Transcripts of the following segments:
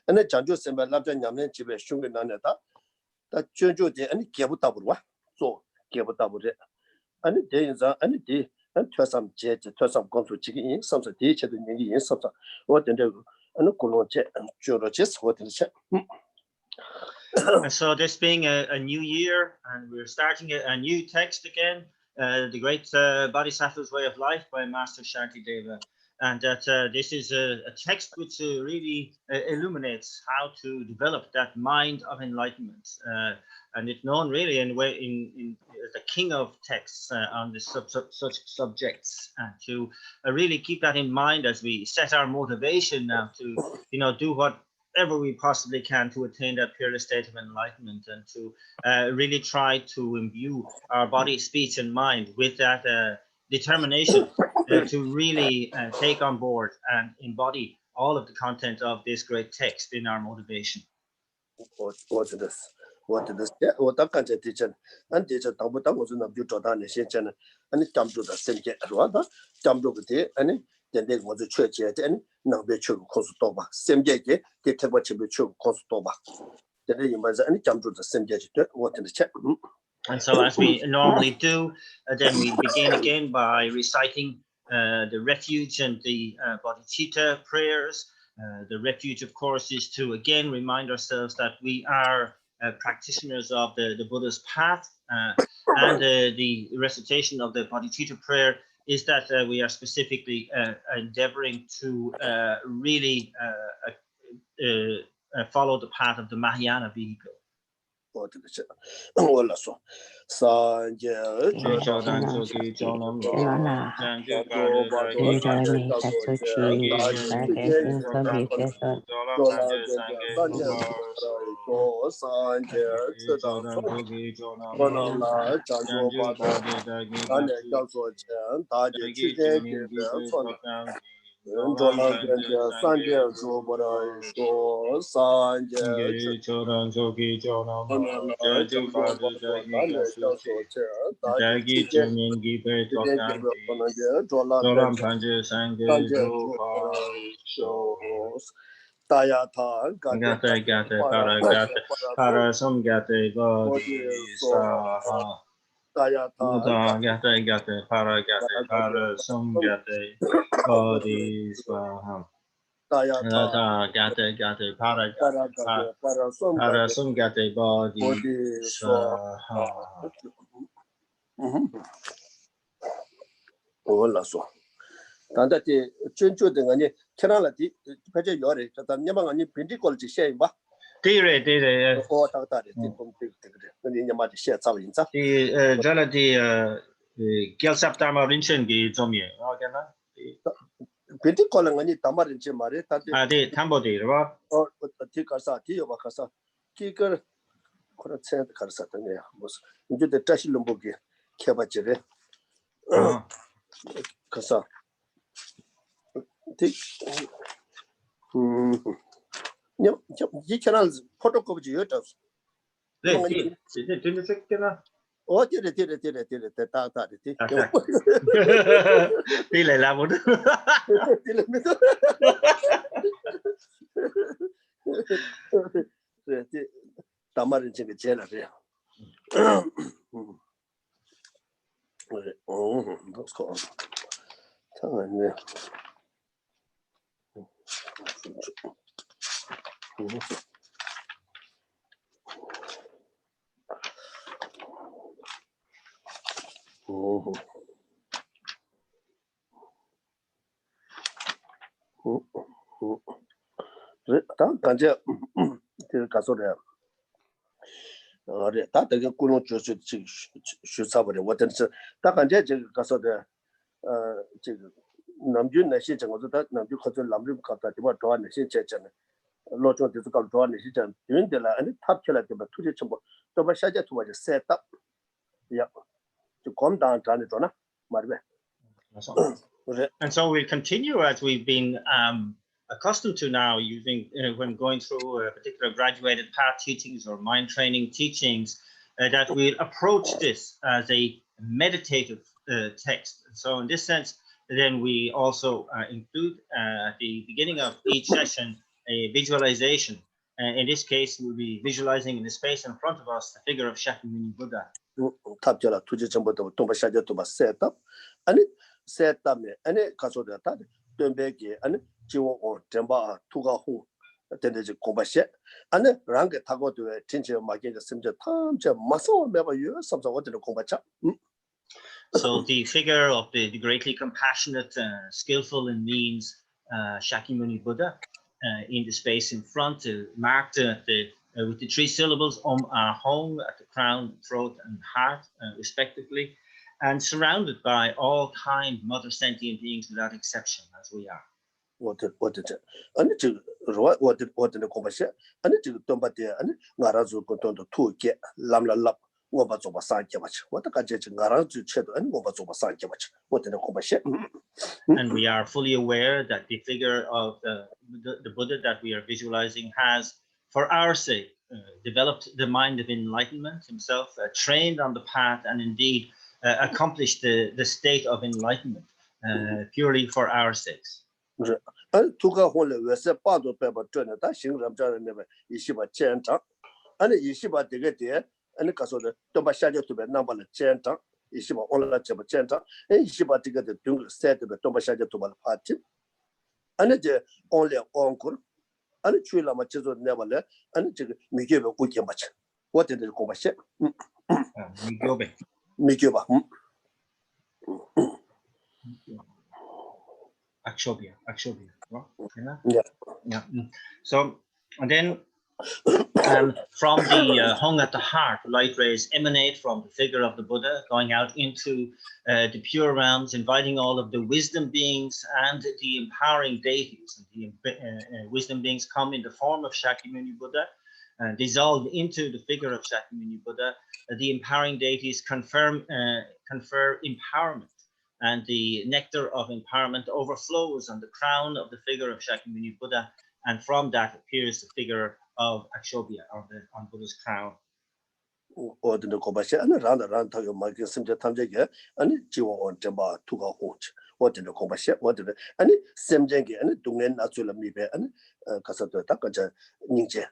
and the Janjo Semba Labjan Yaman Chibe Shunganata, that Junjo de any Kiabutabua, so Kiabutabu, and the day is any day, and to some jet, to some control chicken, some teacher, the Nini, some what and the Colon jet and Joroches, what is it? And so this being a new year, and we're starting a new text again, the great Bodhisattva's Way of Life by Master Shantideva. And that this is a text which really illuminates how to develop that mind of enlightenment. And it's known really in as the king of texts on this such subjects. And to really keep that in mind as we set our motivation now to, do whatever we possibly can to attain that peerless state of enlightenment, and to really try to imbue our body, speech, and mind with that determination to really take on board and embody all of the content of this great text in our motivation. What is yeah, what I can't teach and teacher Tabuta was in a beautiful and it jumped to the same jet rather, jumped over there, and then there was a church yet, and now be true Constoba, same jet, they take what you be true Constoba. Then you must and jumped to the same jet, what in the chat. And so, as we normally do, then we begin again by reciting the refuge and the bodhicitta prayers. The refuge, of course, is to again remind ourselves that we are practitioners of the Buddha's path, and the recitation of the bodhicitta prayer is that we are specifically endeavoring to really follow the path of the Mahayana vehicle. Pinti calling any Tamarin Chimari, Tambodi, right? or Tikasa, Tiovakasa, Kicker, Korat Karsatania was into the Tashilumbuki, Kabachire, Kasa. You can photocopy yourselves. Oh, did it, Tamarin Chimicella. Oh, that's called. To calm down, and so we continue as we've been accustomed to now, using when going through a particular graduated path teachings or mind training teachings, that we'll approach this as a meditative text. So in this sense, then we also include at the beginning of each session a visualization. In this case, we'll be visualizing in the space in front of us the figure of Shakyamuni Buddha. 탑절아 투지 전부터 동바샤제 도바 셋업 아니 셋업에 아니 가서다 다 된베기 아니 지원 템바 투가 호 된데지 공바셰 아니 랑게 타고도 진짜 마게 심지 탐제 마소 매바 유 섬서 어디로 공바차 So the figure of the greatly compassionate, skillful in means Shakyamuni Buddha in the space in front, marked with the three syllables home at the crown, throat, and heart, respectively, and surrounded by all kind mother sentient beings without exception, as we are. what 아니 지금 어디는 공바셰 아니 지금 돈바데 아니 나라주 건돈도 투게 람랄랍 뭐바 좀 사게 맞지 어디까지 지금 나라주 채도 아니 뭐바 좀 사게 맞지 어디는 공바셰 And we are fully aware that the figure of the Buddha that we are visualizing has, for our sake, developed the mind of enlightenment himself, trained on the path, and indeed accomplished the state of enlightenment purely for our sakes. 아니 투가 혼래 왜서 빠도 빼봐 전에 다 신ram자는 내 이시바 젠장 아니 이시바 되게 돼 아니 가서도 또 샤제 또 남발을 젠장 이시바 올라 잡아 젠장 이시바 되게 등 세트 또 샤제 또 파티 아니 이제 only onkur 아니 추일라 맞죠 내발래 아니 지금 미개베 고게 맞죠 어때들 고바셰 미개바 Akshobhya. Yeah. So, and then from the hung at the heart, light rays emanate from the figure of the Buddha, going out into the pure realms, inviting all of the wisdom beings and the empowering deities. The wisdom beings come in the form of Shakyamuni Buddha, dissolve into the figure of Shakyamuni Buddha. The empowering deities confer empowerment. And the nectar of empowerment overflows on the crown of the figure of Shakyamuni Buddha, and from that appears the figure of Akshobhya, on Buddha's crown. 어디는 고바셰 아니 란타요 마게 심지 탐제게 아니 지원 점바 투가 호치 어디는 고바셰 어디는 아니 셈쟁게 아니 동네 나줄라 미베 아니 가서도 딱가자 닝제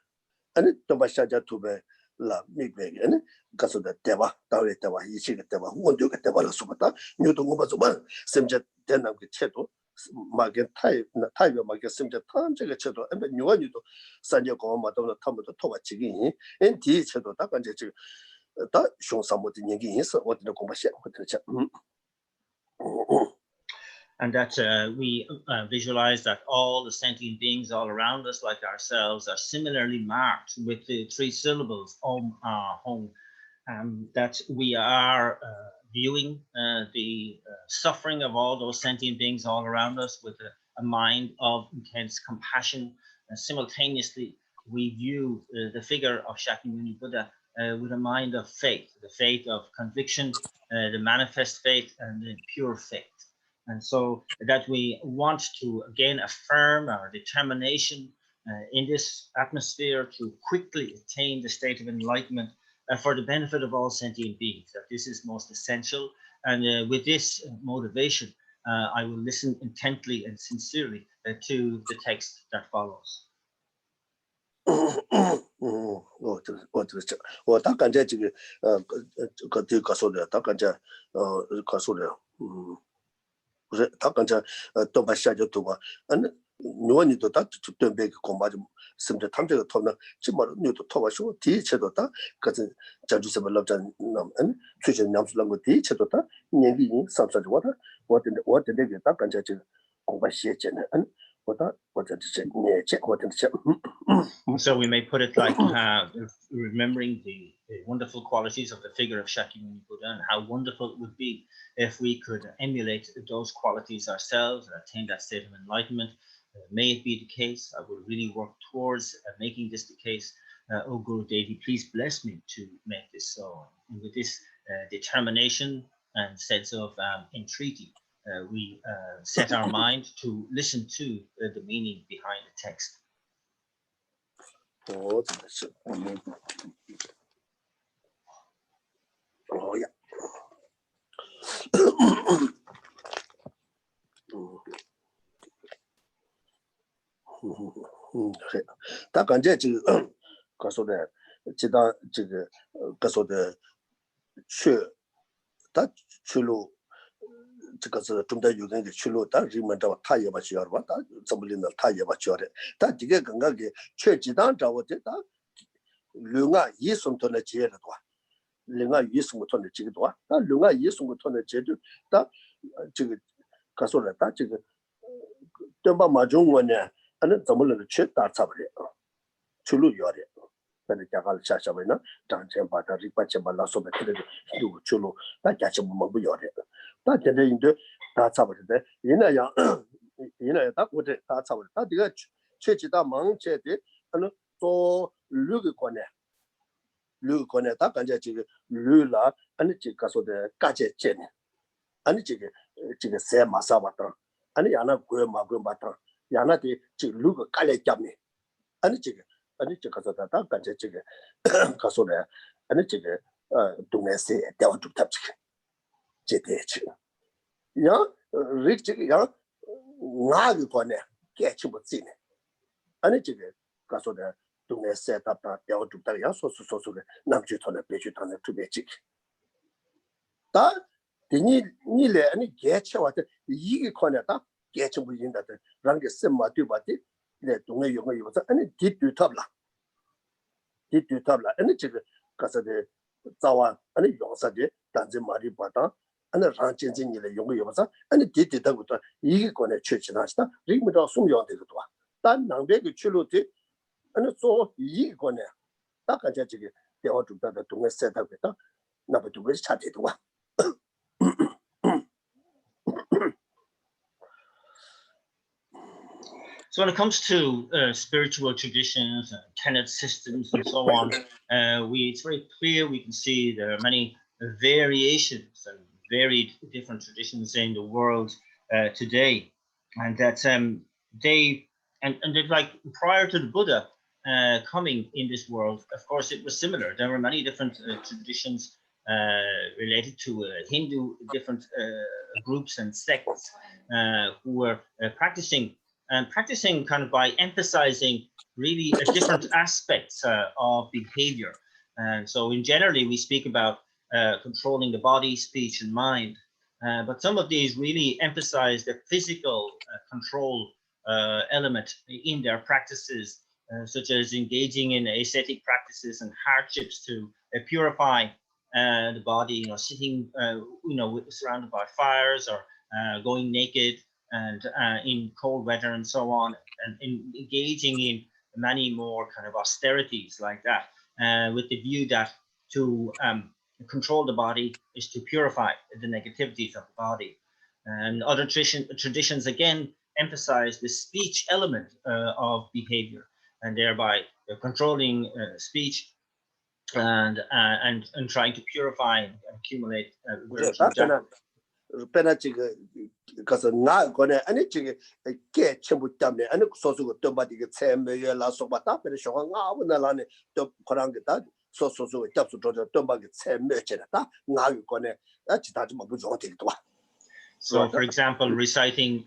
아니 도바샤자 투베 라 미베게 아니 가서도 대바 다외 대바 이시게 대바 원도게 대바를 수바다 뉴도 고바조만 셈제 대남게 체도 마게 타이가 마게 심지 탐제게 체도 아니 뉴와뉴도 산제 고마도 탐도 토바치기 엔디 체도 딱간제 지금 다 쇼사모디 얘기 있어 어디는 고바셰 어디는 And that we visualize that all the sentient beings all around us, like ourselves, are similarly marked with the three syllables Om, Hong, that we are viewing the suffering of all those sentient beings all around us with a mind of intense compassion. Simultaneously, we view the figure of Shakyamuni Buddha with a mind of faith, the faith of conviction, the manifest faith, and the pure faith. And so that we want to again affirm our determination in this atmosphere to quickly attain the state of enlightenment for the benefit of all sentient beings, that this is most essential. And with this motivation, I will listen intently and sincerely to the text that follows. 누원이도 다 주변에 공부하지 심지어 탐제가 터나 지마로 뉴도 터와쇼 뒤체도 다 같은 자주세벌 럽잔 남은 최신 남수랑 거 뒤체도 다 년기니 삼사지 와다 어떤데 다 간자지 공부시에잖아 So we may put it like remembering the wonderful qualities of the figure of Shakyamuni Buddha, and how wonderful it would be if we could emulate those qualities ourselves and attain that state of enlightenment. May it be the case. I will really work towards making this the case. Oh Guru Devi, please bless me to make this so. And with this determination and sense of entreaty, we set our mind to listen to the meaning behind the text. Oh yeah. 他感觉这个他说的这当这个他说的去他去路这个是中间有人的去路，但人们知道他也不需要吧，他怎么领导他也不需要的，但这个刚刚给去几当找我的他另外一送到了接的多，另外一送到了这个多，但另外一送到了接的，他这个他说了，他这个对吧嘛中国呢，那怎么能去打差不了啊？去路要的。那家伙下下边呢，涨钱把他这把钱把那说白了的路去路，那家钱我不要的，那现在应该他差不多的，人那样，人那样他或者他差不多，他这个去其他忙去的，做六个观念，他感觉这个六了，这个说的感觉见呢，这个三马三把当，伢那鬼马当，伢那的这六个干来讲呢，这个。这个说的，他感觉这个，他说的，这个东南西调度他这个，这去，然后这个然后哪个观念改去不进呢？这个他说的东南西他调度他，然后说的，南去他那北去他那特别这个，但你来你改去话的，一个观念他改去不进的，让个什么对吧的？来东南有个有这，地对头了，这个可是的早晚，用啥的，但是马里巴当，让经济你来用个有啥，地头个多，一个国内缺其他是的，人们到送样这个多，但南边个去路的，做一个国内，大感觉这个调主的东南西头个的，那不就会差太多啊？So when it comes to spiritual traditions, tenet systems, and so on, it's very clear. We can see there are many variations and varied different traditions in the world today, and that they like prior to the Buddha coming in this world, of course, it was similar. There were many different traditions related to Hindu different groups and sects who were practicing kind of by emphasizing really different aspects of behavior. And so in generally, we speak about controlling the body, speech, and mind. But some of these really emphasize the physical control element in their practices, such as engaging in ascetic practices and hardships to purify the body, sitting, surrounded by fires or going naked, and in cold weather and so on, and engaging in many more kind of austerities like that, with the view that to control the body is to purify the negativities of the body. And other traditions again emphasize the speech element of behavior, and thereby controlling speech and trying to purify and accumulate virtue. 本来这个可是哪个呢？这个改全部掉的，说个都把这个财没有啦，说把大本的小孩哪不能让呢？都可能给他说个掉出着都把个财没进来，他哪有个呢？其他就没不用这个多。So, for example, reciting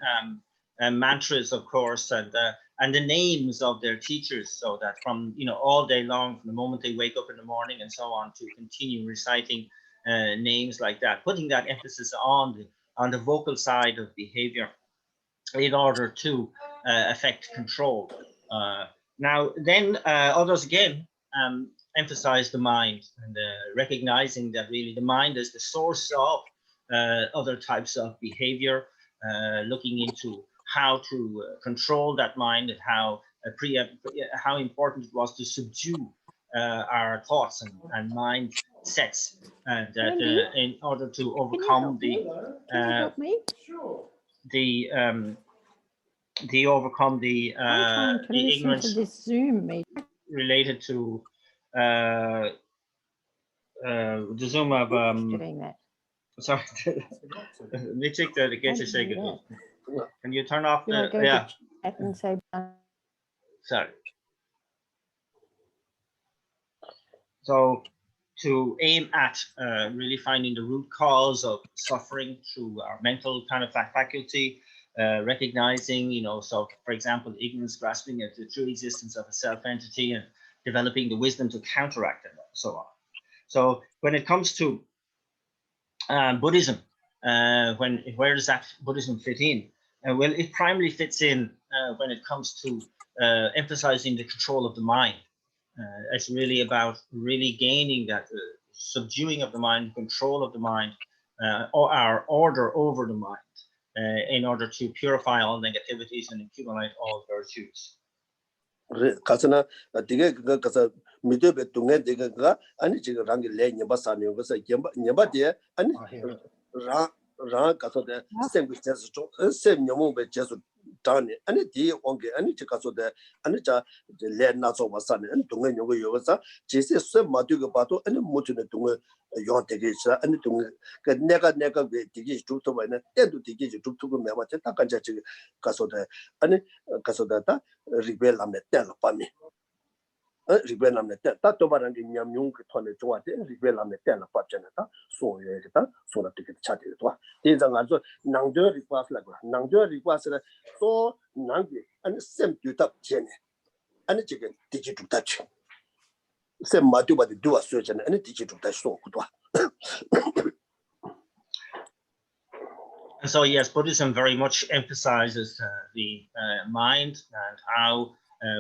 mantras, of course, and the names of their teachers, so that from all day long, from the moment they wake up in the morning and so on, to continue reciting names like that, putting that emphasis on the vocal side of behavior in order to affect control. Now, then others again emphasize the mind and recognizing that really the mind is the source of other types of behavior, looking into how to control that mind and how important it was to subdue our thoughts and mind sets, and that in order to overcome the ignorance this Zoom meeting related to the Zoom of doing that. sorry, let me check the Geshe Konchok. Can you turn off the Chat and say sorry. So to aim at really finding the root cause of suffering through our mental kind of faculty, recognizing, so for example, ignorance, grasping at the true existence of a self-entity and developing the wisdom to counteract it, and so on. So when it comes to Buddhism, where does that Buddhism fit in? Well, it primarily fits in when it comes to emphasizing the control of the mind. It's really about really gaining that subduing of the mind, control of the mind, or our order over the mind, in order to purify all negativities and accumulate all virtues. 가서나 되게 가서 미도베 동네 되게가 아니 지금 랑게 레 녀바사는 것에 녀바데 아니 라 가서데 생비스에서 좀 녀모베 제수 다니 아니 디 온게 아니 가서데 아니 자 레나서 와사네 동네 녀고 요서 제세 쇠 마두고 봐도 아니 모두는 동네 요한테게서 아니 동네 그 내가 왜 되게 좋도바네 때도 되게 좋도고 매마테 딱 간자 지금 가서데 아니 가서다 리벨람네 때로 밤이 리벨람네 때 따또바란게 냠용 그 톤에 좋아데 리벨람네 때로 빠잖아다 소예다 소라티게 차데도 대장 아주 낭저 리과스라고 낭저 리과스라 또 낭게 아니 셈규답 제네 아니 지금 디지털 타치 셈 마두바디 두아 소잖아 아니 디지털 타치 소고도. And so, yes, Buddhism very much emphasizes the mind and how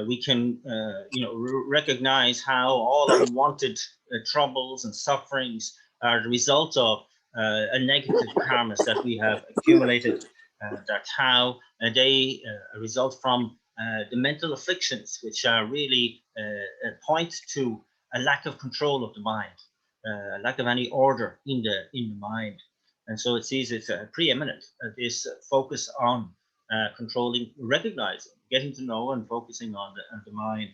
we can, recognize how all unwanted troubles and sufferings are the result of a negative karmas that we have accumulated. That's how they result from the mental afflictions, which are really point to a lack of control of the mind, a lack of any order in the mind. And so it sees it's preeminent, this focus on controlling, recognizing, getting to know and focusing on the mind.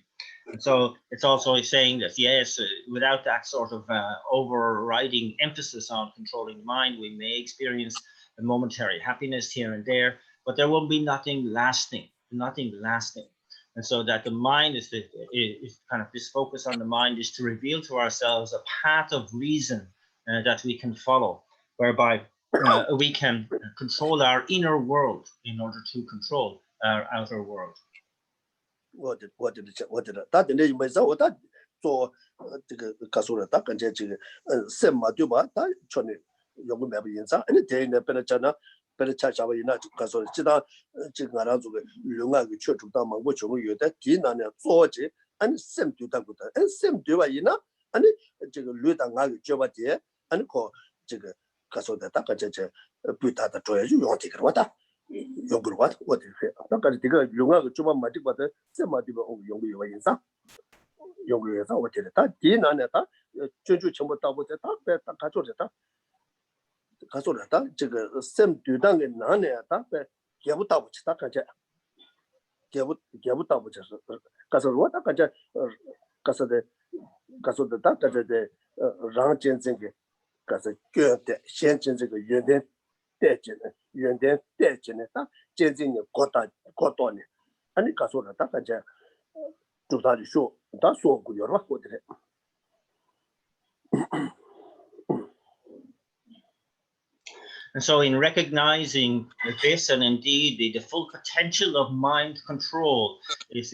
And so it's also saying that, yes, without that sort of overriding emphasis on controlling the mind, we may experience a momentary happiness here and there, but there will be nothing lasting. And so that the mind is kind of this focus on the mind is to reveal to ourselves a path of reason that we can follow, whereby we can control our inner world in order to control our outer world. What did that the name is out that so the Kasura Tak and Jetty Sema Duba, that Choni, Young Babianza, and the day in the Penachana, Penachawa United Kasura, China, Chigarazu, Lunga, Church of Dama, which you that Tina and Soji, and Sem to Takuta, and Sem Duaina, and Ludanga Jovati, and call Jigger. Kasota Takaja, Puta the Troy, you want to take water. Young what is it? Not going to take a Lunga Chuma Matic, but the Semadiva of Young Yinsa. Young Yinsa, what did that? Dina Neta, Juju Chambota with the top, the Kachota. Kasolata, Jigger, Sem Dudang and Nana, Yabuta, which Takaja. Yabuta, which is Kasolata, Kasode Takaja, the Ranchen Zingi. 可是觉得先进这个原点带进来，原点带进来，他渐渐的扩大呢。啊，你告诉了，大家就他的说，他说过有了或者。And so in recognizing this, and indeed the full potential of mind control is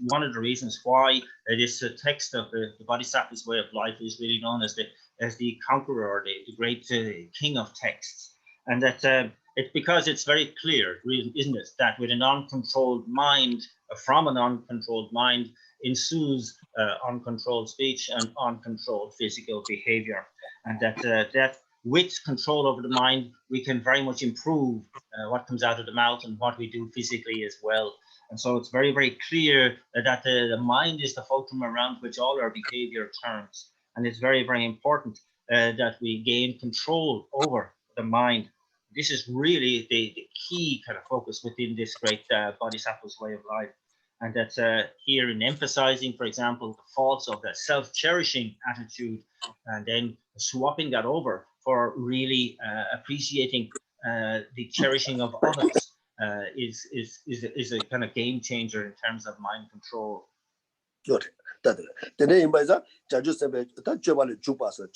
one of the reasons why this text of the Bodhisattva's way of life is really known as the conqueror, or the great king of texts. And that it's because it's very clear, isn't it, that with an uncontrolled mind, from an uncontrolled mind ensues uncontrolled speech and uncontrolled physical behavior. And that with control over the mind, we can very much improve what comes out of the mouth and what we do physically as well. And so it's very, very clear that the mind is the fulcrum around which all our behavior turns. And it's very, very important that we gain control over the mind. This is really the key kind of focus within this great Bodhisattva's way of life. And that's here in emphasizing, for example, the faults of the self-cherishing attitude, and then swapping that over for really appreciating the cherishing of others is a kind of game changer in terms of mind control. Good. The name by that, Jajusebe, that Jabal Jubas, the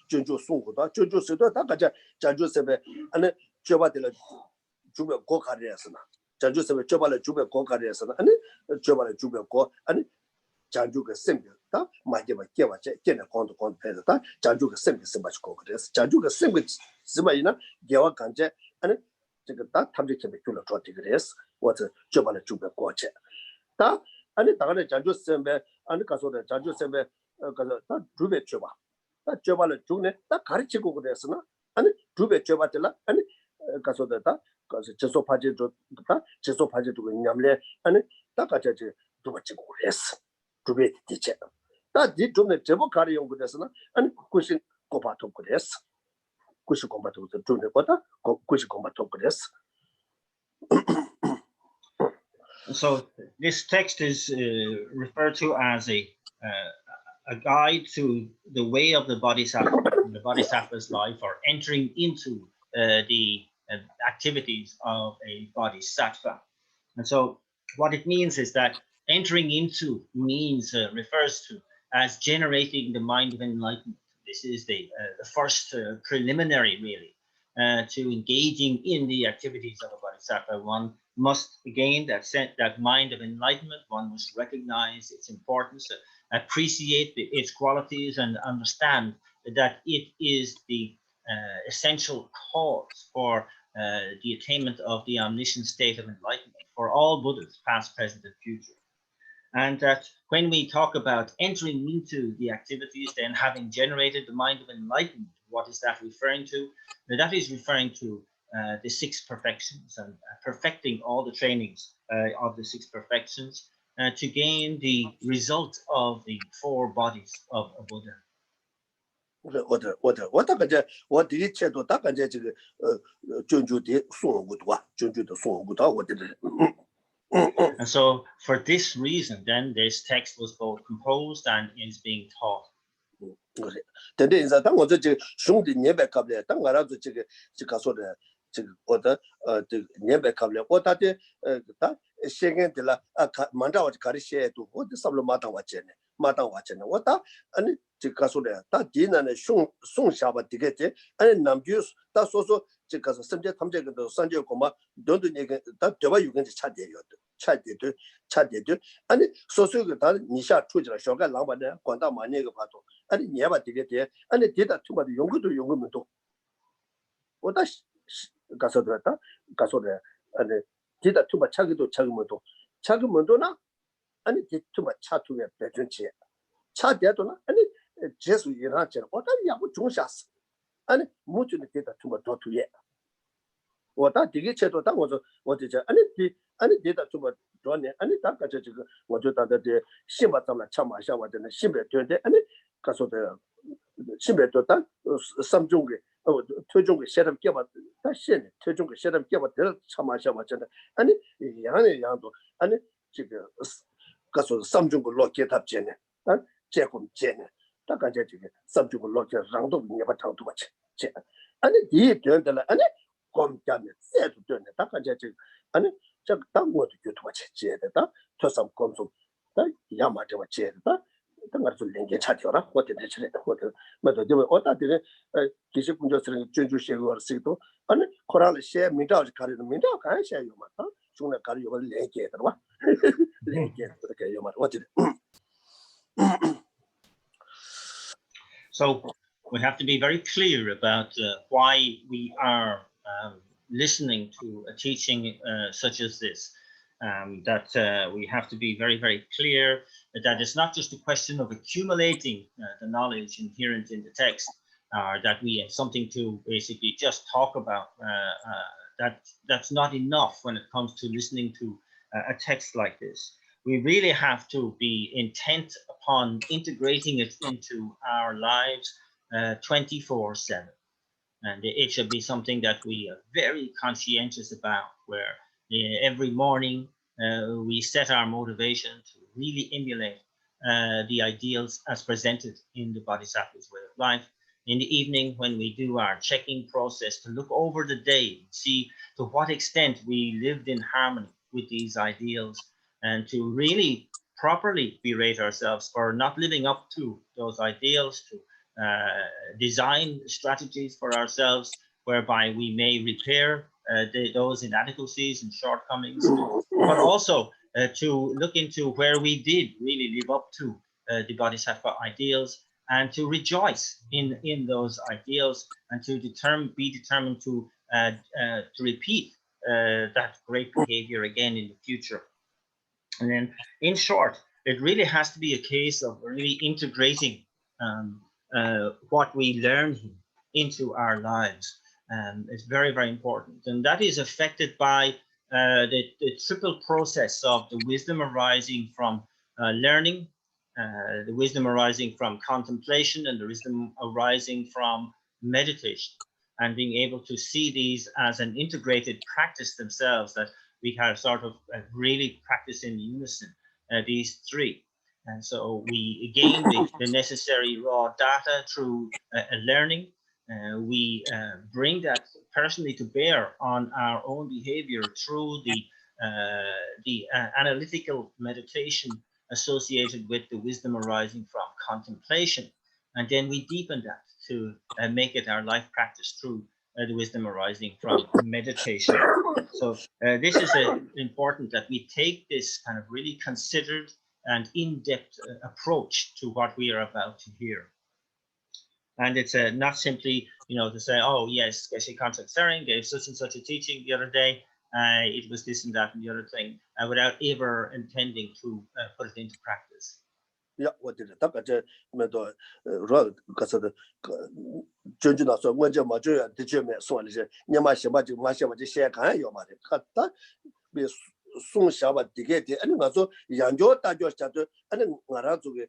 Junju Sungo, Junju Suda, Takaja, Jajusebe, and Jabadilla 주변 고가리에서나 장주세베 줘발에 주변 고가리에서나 아니 줘발에 주변 고 아니 장주가 셈다 마게바 깨와제 깨네 콘도 패다 장주가 셈게 셈바고 그래서 장주가 셈게 스마이나 개와 간제 아니 저거 다 탐지케베 줄로 줘티 그래서 what 줘발에 주변 고체 다 아니 다가네 장주 셈베 아니 가서데 장주 셈베 가서 다 주변 줘봐 다 줘발에 주네 다 가르치고 그래서나 아니 주변 줘봤더라 아니 가서데 다 가서 제소파제 줬다 제소파제 두고 냠래 아니 다 같이 두고 그랬어 두배 뒤체 다디 좀에 제보 가리 연구돼서는 아니 구신 고바토 그랬어 구신 고바토 좀에 거다 구신 고바토 그랬어. So this text is referred to as a guide to the way of the Bodhisattva's life, or entering into the activities of a Bodhisattva. And so what it means is that entering into means refers to as generating the mind of enlightenment. This is the first preliminary, really, to engaging in the activities of a Bodhisattva. One must gain that mind of enlightenment. One must recognize its importance, appreciate its qualities, and understand that it is the essential cause for the attainment of the omniscient state of enlightenment for all Buddhas, past, present, and future. And that when we talk about entering into the activities, then having generated the mind of enlightenment, what is that referring to? That is referring to the 6 perfections and perfecting all the trainings of the 6 perfections to gain the result of the 4 bodies of a Buddha. 我大概在我第一切都大概在这个君主的送我多啊，君主的送我多，我的。And so, for this reason, then this text was both composed and is being taught. 等等一下，当我这个兄弟年百卡不了，当我那这个说的这个我的这个年百卡不了，我他的他先跟的了啊，看马上我就开始写读，我的什么马上我讲呢，我他俺这个说的，他第呢送下吧这个的，俺南边他说这个是甚至他们这个都三角国嘛，都那个他对吧有个差点有的。差点对，俺所个他你下出去了，小干老板呢，广大马那个巴多，俺你也把这个点，俺你点的他妈的用个没多，我da 가서 들었다 가서 내 아니 디다 투바 차기도 차기면도 차기면도나 아니 디투바 차투에 배준치 차대도나 아니 제수 일하잖아 어다 야고 중샤스 아니 무슨 디다 투바 도투에 어다 되게 제도 당我这아니 디다 투바 도네 아니 다 같이这个我就大家的新把咱们cham马下我的新别对的 아니 가서的新别对的三种的推中给写的给我但现在推中给写的给我的cham马下我真的 아니 양도 아니这个가서三种个落给他见呢啊结婚见呢大概这个三种个落给让都你把长度吧这 아니 이对的了 아니 검자면 세도 되네 다 가지 지금 아니 저 당고도 교토가 제대다 토삼 검속 다 야마저 제대다 당가 좀 랭게 차려라 호텔에 차려 호텔 뭐도 좀 어디에 기시 군조스는 준주시고 쓰기도 아니 코랄 셰 민다지 가리는 민다 간셰 요마다 중에 가리 요걸 랭게 들어와 랭게 그렇게 요마 어디 So we have to be very clear about why we are listening to a teaching such as this. That we have to be very, very clear that it's not just a question of accumulating the knowledge inherent in the text, or that we have something to basically just talk about. That's not enough when it comes to listening to a text like this. We really have to be intent upon integrating it into our lives 24/7. And it should be something that we are very conscientious about, where every morning we set our motivation to really emulate the ideals as presented in the Bodhisattva's way of life. In the evening, when we do our checking process, to look over the day, see to what extent we lived in harmony with these ideals, and to really properly berate ourselves for not living up to those ideals, to design strategies for ourselves whereby we may repair those inadequacies and shortcomings, but also to look into where we did really live up to the Bodhisattva ideals, and to rejoice in those ideals, and to be determined to repeat that great behavior again in the future. And then, in short, it really has to be a case of really integrating what we learn into our lives. It's very, very important. And that is affected by the triple process of the wisdom arising from learning, the wisdom arising from contemplation, and the wisdom arising from meditation, and being able to see these as an integrated practice themselves, that we have sort of really practice in unison, these three. And so we gain the necessary raw data through learning. We bring that personally to bear on our own behavior through the analytical meditation associated with the wisdom arising from contemplation. And then we deepen that to make it our life practice through the wisdom arising from meditation. So this is important, that we take this kind of really considered and in-depth approach to what we are about to hear. And it's not simply, to say, oh yes, Geshe Konchok Tsering gave such and such a teaching the other day, it was this and that and the other thing, without ever intending to put it into practice. Yeah, what did it? Road because of the Junjuna, so when you major, the German son is Yamashima, Mashima, share kind of money. Cut that be soon Shaba to get it, and also Yanjo, Tajo chapter, and then Marazu.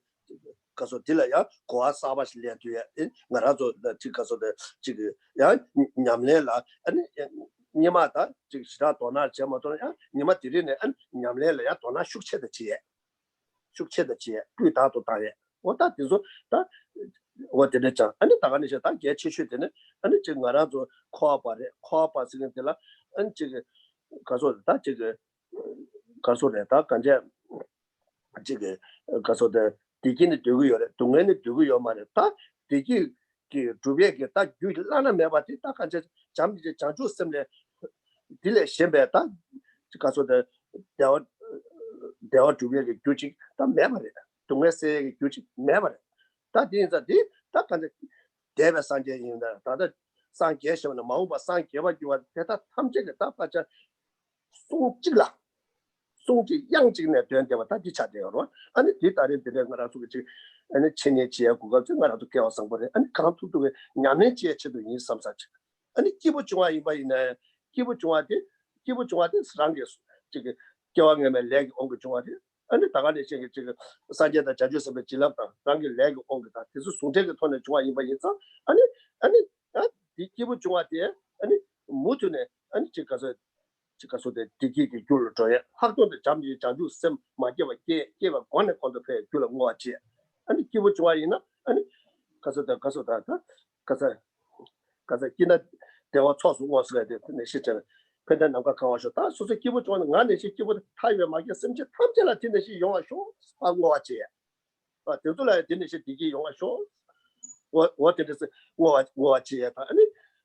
Kasotila, Koa Savas Letu, Marazo, the Tikas of the Chig, Yamlela, and Yamata, Chikstona, Chamatona, Yamatirine, and Yamlela, Tona, Shukshe the Chia. Shukshe the Chia, Putato Taya. What that is that? What did it? And the Taganisha get Chishit in it, and the Chingarazo, Copa, Sigantilla, and Chig Kaso, that Chig Kasoleta, Kanja Chig Kaso the Dikin do you, Tungani do your money, Diki to be get that good Lana Mabati, Takan Jam Janju Semble, Dile Shembeta, because of the they ought to be a Gucci, the memory, to say Gucci memory. That is a deep, that can Deva Sanje in the other San Geshe and the Mauba San Keva, you are better, Tamjig, Tapacha, so Chilla. Songi young Jing at the end of a Tati, and it did I didn't to and a Chinechia Google to kill somebody and come to do it. Yanachi to do some such. And it give what you are in a give what you want, strongest going a leg on the Juati, and the Tagani Sanja the judges of the Chilapa, Rangi leg on the that. This is to take a ton of joy in by itself, and it give what you want there, and it Mutune, and Chikaso the Tiki Jul, Hakto the Jambi Jandu Sem, Majeva gave a one on the fair, Jula Moachi, and it give what you are in, and Casota, Kazakina, there were toss was like the shit. Pendanaka Kawashota, so the Kibu one, and she would tie your market, some Tamjala Tinashi Yonga show, I watch it. But the Dula Tinashi Digi Yonga show, what it is, watch it.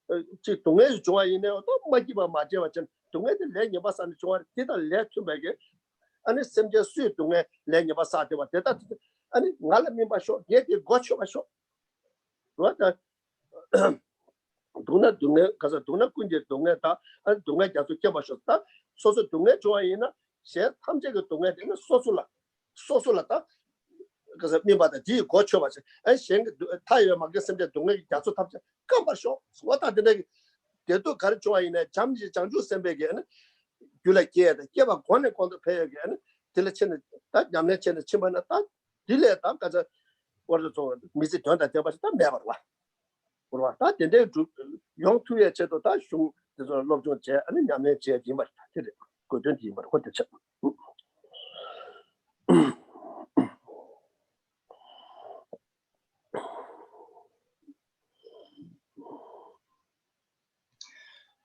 And Chitunga joy in there, don't make you a Majeva, to make the Lanyabas and joy, did a let to make it, and it's some just suit to make Lanyabasati, what that, and it Nalamimba show, yet you got your show. What Duna Dunga, Kazatuna Kunja Dungeta, and Dunga Jatu Kebashota, so the Dunga Joina, said Tamjaka Dunga in a Sosolata, because of me by the D. Gotchovas, and Sheng Tire Magasin de Dunga Jatu Tamja, Kabasho, what are the they do Karjoa in a Jamji Janju Sembeg, you like here, the Kiva one on the pay again, till it's in that Yamnet and the Chimanata, delay up as a what is all Mrs. Tonda Tebas, never one. That they do young 2 years at that show, there's a lot of chair and then I'm chair, Jim, good didn't but what the check.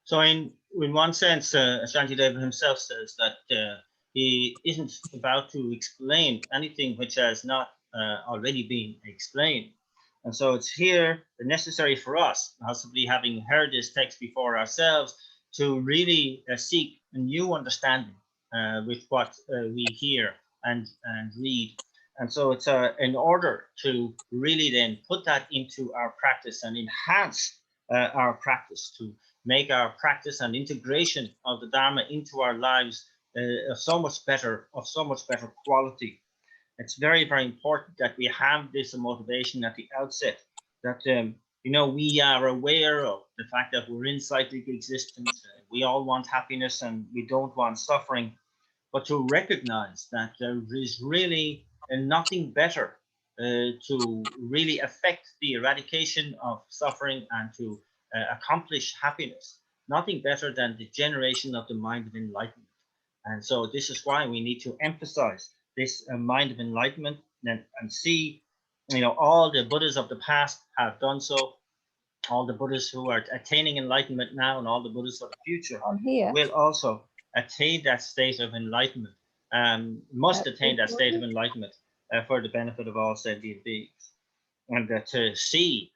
So in one sense, Shantideva himself says that he isn't about to explain anything which has not already been explained. And so it's here necessary for us, possibly having heard this text before ourselves, to really seek a new understanding with what we hear and read. And so it's in order to really then put that into our practice and enhance our practice, to make our practice and integration of the Dharma into our lives of so much better quality. It's very, very important that we have this motivation at the outset, that we are aware of the fact that we're in cyclic existence. We all want happiness and we don't want suffering, but to recognize that there is really nothing better to really affect the eradication of suffering and to accomplish happiness. Nothing better than the generation of the mind of enlightenment. And so this is why we need to emphasize this mind of enlightenment and see, all the Buddhas of the past have done so. All the Buddhas who are attaining enlightenment now and all the Buddhas of the future will also attain that state of enlightenment, must attain that state of enlightenment for the benefit of all sentient beings. And to see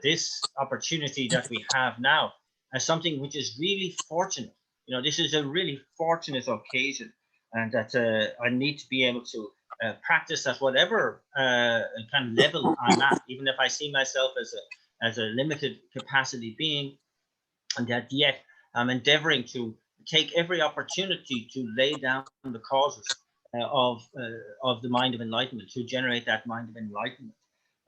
this opportunity that we have now as something which is really fortunate. This is a really fortunate occasion, and that I need to be able to practice at whatever kind of level I'm at, even if I see myself as a limited capacity being, and that yet I'm endeavoring to take every opportunity to lay down the causes of the mind of enlightenment, to generate that mind of enlightenment.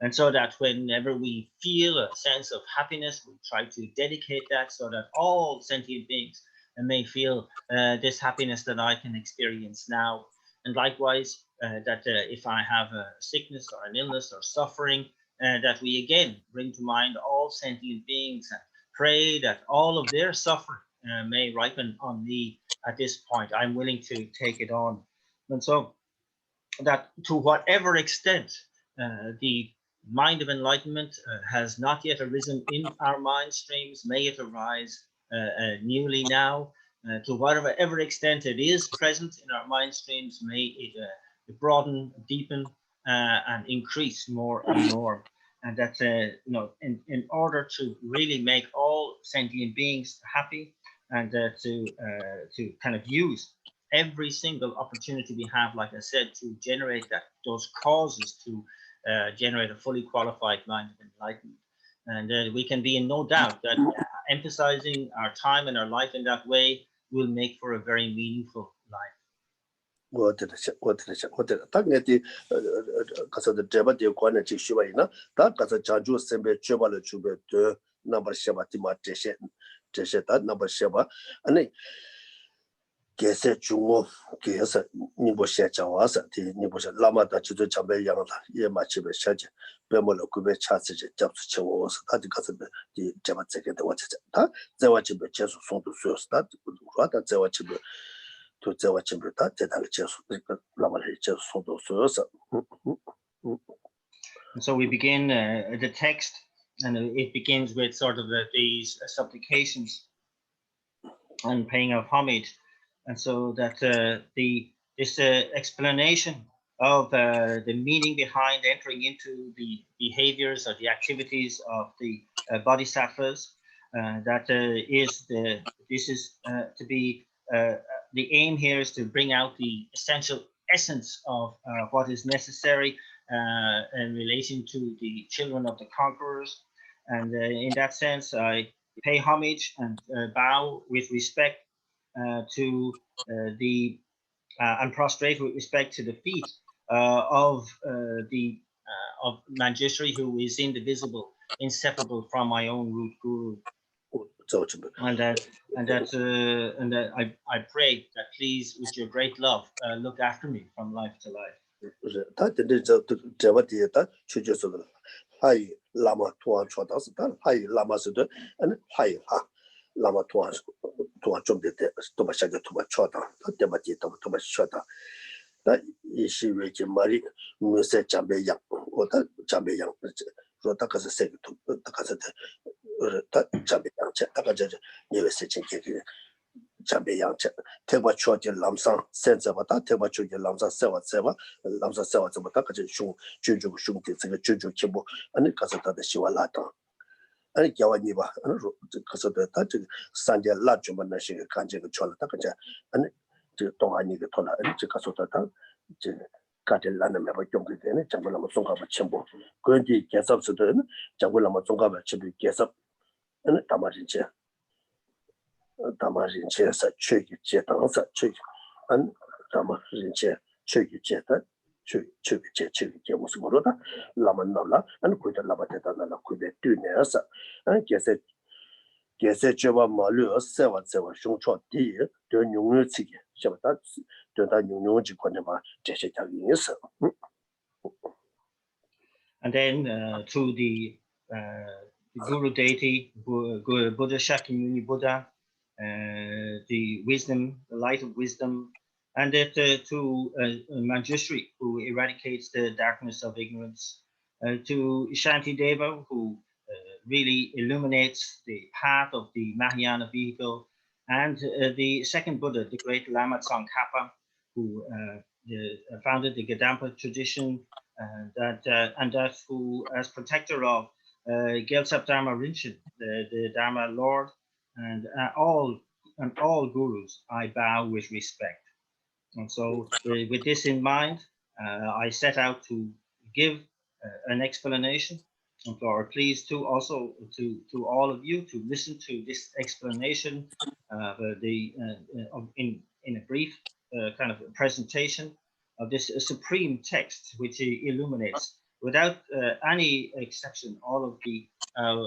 And so that whenever we feel a sense of happiness, we try to dedicate that so that all sentient beings may feel this happiness that I can experience now. And likewise, that if I have a sickness or an illness or suffering, that we again bring to mind all sentient beings and pray that all of their suffering may ripen on me at this point. I'm willing to take it on. And so that to whatever extent the mind of enlightenment has not yet arisen in our mind streams, may it arise newly now. To whatever extent it is present in our mind streams, may it broaden, deepen, and increase more and more. And that, in order to really make all sentient beings happy, and to kind of use every single opportunity we have, like I said, to generate those causes to generate a fully qualified mind of enlightenment. And we can be in no doubt that emphasizing our time and our life in that way will make for a very meaningful life. Geshe Konchok Geshe Nibo Shachawasa, the Nibosha Lama that you Chambe Yang, Yemachibe Shaja, Bemola Kube Chassis, Japs Chawos, that the Jamatsek, the watch that, they watch a chess of the source that rather they watch to the watch that, the chess Lama chess of the source. So we begin the text, and it begins with sort of these supplications and paying of homage. And so that this explanation of the meaning behind entering into the behaviors or the activities of the bodhisattvas, the aim here is to bring out the essential essence of what is necessary in relation to the children of the conquerors. And in that sense, I pay homage and bow with respect to and prostrate with respect to the feet of Manjushri, who is indivisible, inseparable from my own root guru. And I pray that please, with your great love, look after me from life to life. Lama Tuan Chodas, Hai Lama Sudan, and Hai Ha Lama Tuan Jump de Tomashaka to my chota, Demati to my chota. That is she Ricky Marie, Musa Jambe Yang, or that Jambe Yang, Rotakas a second to the Casset, Jambe Yang, Takaja, never sitting Jambe Yang, take what short your lamsang, sense of that, take what your lamsa, sewa, lamsa, sewa, Takaja, Juju, Juju, Kibo, and the Casata de Shiwalata. 아니 겨와니바 아니 그서도 다 산제 라주만 나시 간제가 촐라 다가자 아니 저 동안이가 돌아 아니 저 가서도 다 저 가들라는 매번 경기 되네 장불라마 송가바 첨부 그런지 계섭스든 장불라마 송가바 첨부 계섭 아니 다마진체에서 최기 제당사 최기 안 다마진체 최기 제다 최기 무슨 거로다 라만나라 안 고이다 라바테다나 고베 뛰네서 안 계세 저바 말로 세와 숑초디 더 용을치게 셔다 더다 용용지 권에마 제시작이었어. And then through the Guru deity, Buddha Shakyamuni Buddha, the wisdom, the light of wisdom, and that to Manjushri, who eradicates the darkness of ignorance, to Shantideva, who really illuminates the path of the Mahayana vehicle, and the second Buddha, the great Lama Tsongkhapa, who founded the Gadampa tradition, and that who, as protector of Gyaltsab Dharma Rinchen, the Dharma Lord, and all gurus, I bow with respect. And so, with this in mind, I set out to give an explanation. And so, are pleased to also to all of you to listen to this explanation, in a brief kind of presentation of this supreme text, which illuminates without any exception all of the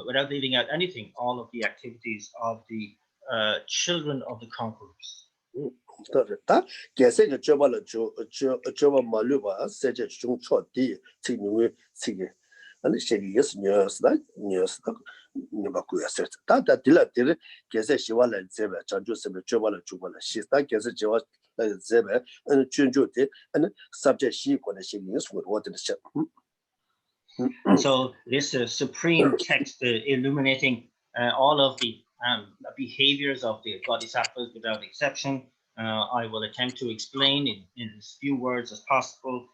without leaving out anything, all of the activities of the children of the conquerors. 다 계세가 저발로 저바 말로바 세제 중초디 지능의 지게 아니 세계에서 뉴스다 니바쿠야서 다다 딜라들 계세 시발을 제베 전주스베 저발로 주발로 시스타 계세 저와 제베 아니 준주데 아니 subject 시고의 시기에서 what is So this supreme text illuminating all of the behaviors of the bodhisattvas without exception, I will attempt to explain in as few words as possible.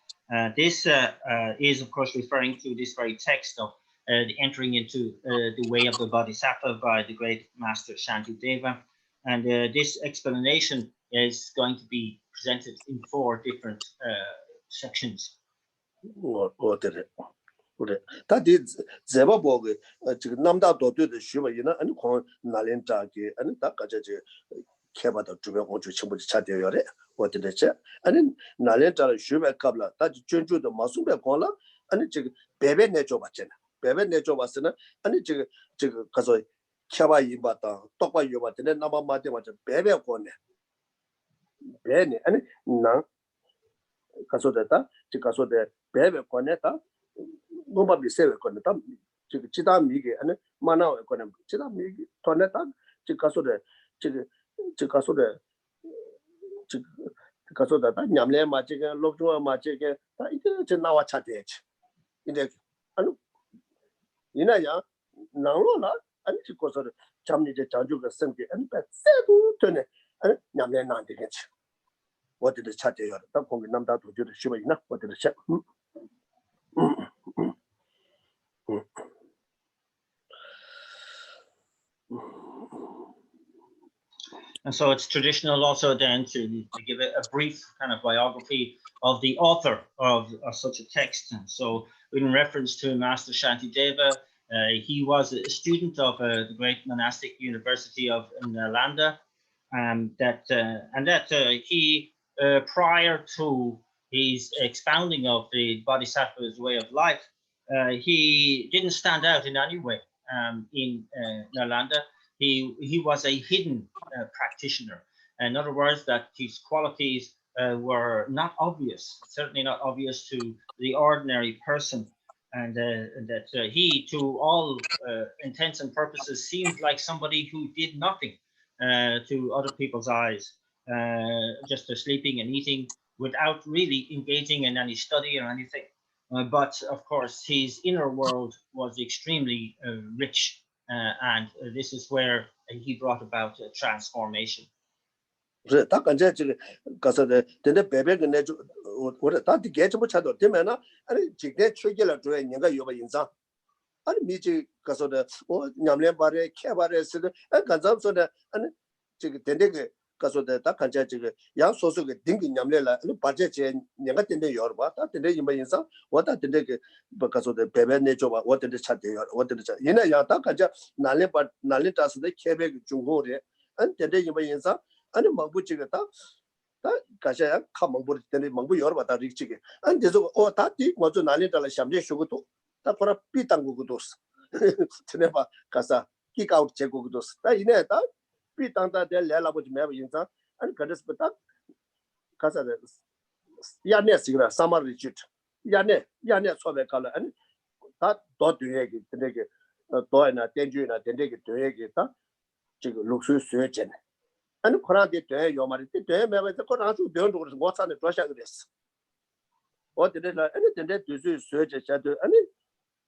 This is, of course, referring to this very text of the entering into the way of the bodhisattva by the great master Shantideva. And this explanation is going to be presented in 4 different sections. 그래 다디 제바 보고 지금 남다 도도의 쉬어이나 아니 고 날렌자기 아니 다 가져지 개바도 주변 고주 친구들 차대요래 어디대체 아니 날렌자를 쉬어 갑라 다 전주도 마수배 고라 아니 지금 베베 내줘 봤잖아 베베 내줘 봤으나 아니 지금 가서 개바 이봤다 똑바 이봤더니 나만 맞대 맞아 베베 고네 베네 아니 나 가서 됐다 지금 가서 돼 베베 고네다 노바비 세베 거는다 지금 지다 미게 아니 만나와 거는 지다 미게 돈에다 지금 가서다 냠래 마치게 롭주와 마치게 다 이제 저 나와 차대지 이제 아니 이나야 나로나 아니 지고서 잠니제 자주가 생게 아니 세도 되네 아니 냠래 나한테겠지 어디를 차대요 딱 보면 남다 도주를 쉬어이나 어디를 차 And so it's traditional also then to give a brief kind of biography of the author of such a text. And so in reference to Master Shantideva, he was a student of the great monastic university of Nalanda, and that he, prior to his expounding of the Bodhisattva's way of life, he didn't stand out in any way in Nalanda. He was a hidden practitioner. In other words, that his qualities were not obvious, certainly not obvious to the ordinary person, and that he, to all intents and purposes, seemed like somebody who did nothing to other people's eyes, just sleeping and eating without really engaging in any study or anything. But of course, his inner world was extremely rich. And this is where he brought about a transformation. 그래 다 간제 지금 가서 근데 베베가 내주 우리 다 디게 좀 찾도 되면은 아니 지게 최결을 줘야 내가 요바 인상 아니 미지 가서도 냠렘 바래 캐바레스 간잡서도 아니 지금 된데게 가서도 다 간자 지금 양 소속의 딩기 냠렘라 바제 제 내가 된데 여봐 다 된데 이마 인사 왔다 된데게 가서도 배배내 줘봐 왔는데 차대요 왔는데 차 얘네 야다 간자 날레 따스데 캐베 중고래 안 된데 이마 인사 아니 망부 지금 다 가셔야 카망부 때문에 망부 열어봤다 리치게 안 돼서 다디 먼저 날레 달라 샴제 쇼고도 다 보라 삐땅고도 전에봐 가서 기가웃 제고도 다 이내 다 삐땅다 될 레라보지 매버 인사 아니 그래서부터 가서 야네 시그라 사마 리치트 야네 소베 칼라 아니 다더 되게 되게 또나 텐주나 되게 되게 다 지금 룩스 수여전 아니 코란데 돼 요마리 돼 매버서 코란수 변도로 뭐사네 도샤 그랬어 어디래라 아니 된데 두수 수여제자도 아니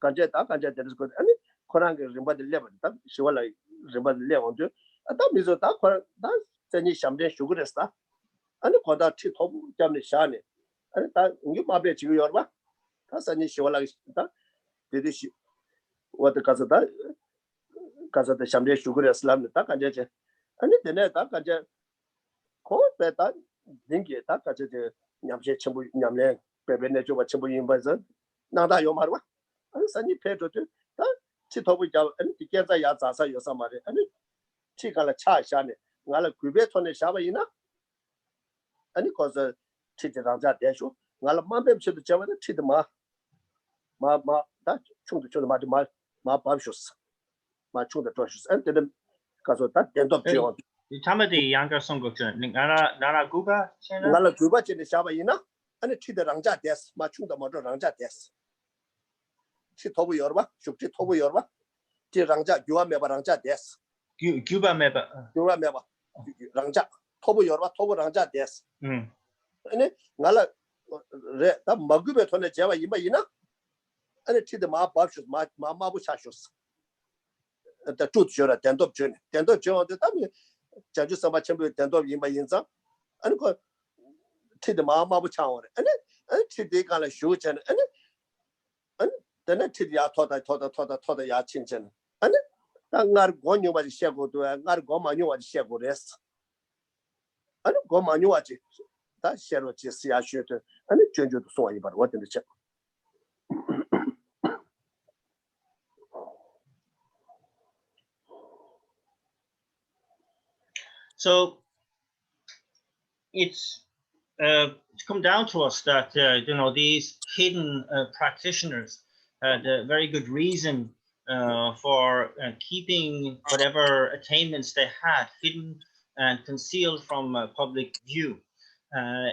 간제 되는 거 아니 코란게 림바들 레버다 시월라 림바들 레원도 아다 미조다 코란 다 전이 샴데 슈그레스다 아니 거다 티 토부 때문에 샤네 아니 다 우리 마베 지금 여봐 다 전이 시월라 있다 되듯이 어디 가서다 샴데 슈그레스람 다 간제 아니 되네 다 간제 코베다 딩게 다 간제 냠제 첨부 냠래 베베네 좀 첨부 인바서 나다 요 말와 아니 산이 페도도 다 치토부 자 아니 디게자 야 자사 요사 말에 아니 치가라 차샤네 나라 구베 톤에 샤바이나 아니 거서 치지랑자 대쇼 나라 만뱀치도 잡아도 치드마 마다 총도 좀 마 밥쇼스 마 총도 쪼쇼스 안데는 가서 다 된도 비어 타마디 양가 선곡전 나라 구바 체나 나라 구바 체네 샤바이나 아니 치드랑자 데스 마 총도 먼저 랑자 데스 치 토부 열봐 숙지 토부 열봐 지랑자 유아 메바랑자 데스 규바 메바 유아 메바 랑자 토부 열봐 토부 랑자 데스 아니 나라 레다 마구베 톤에 제와 이마이나 아니 치드 마 밥쇼 마부 샤쇼스 다 주주라 된도 전 된도 저도 다음에 자주 서마 첨부 된도 이마 인자 아니 그 치드 마부 차오래 아니 치드 간라 쇼전 아니 then to the toda ya chinchen. And nar gonyo was shagodo, nar gomanu was shagores. And gomanu was that shero sia shooter, and it changed to soy, but what in the check. So it's come down to us that these hidden practitioners had a very good reason for keeping whatever attainments they had hidden and concealed from public view.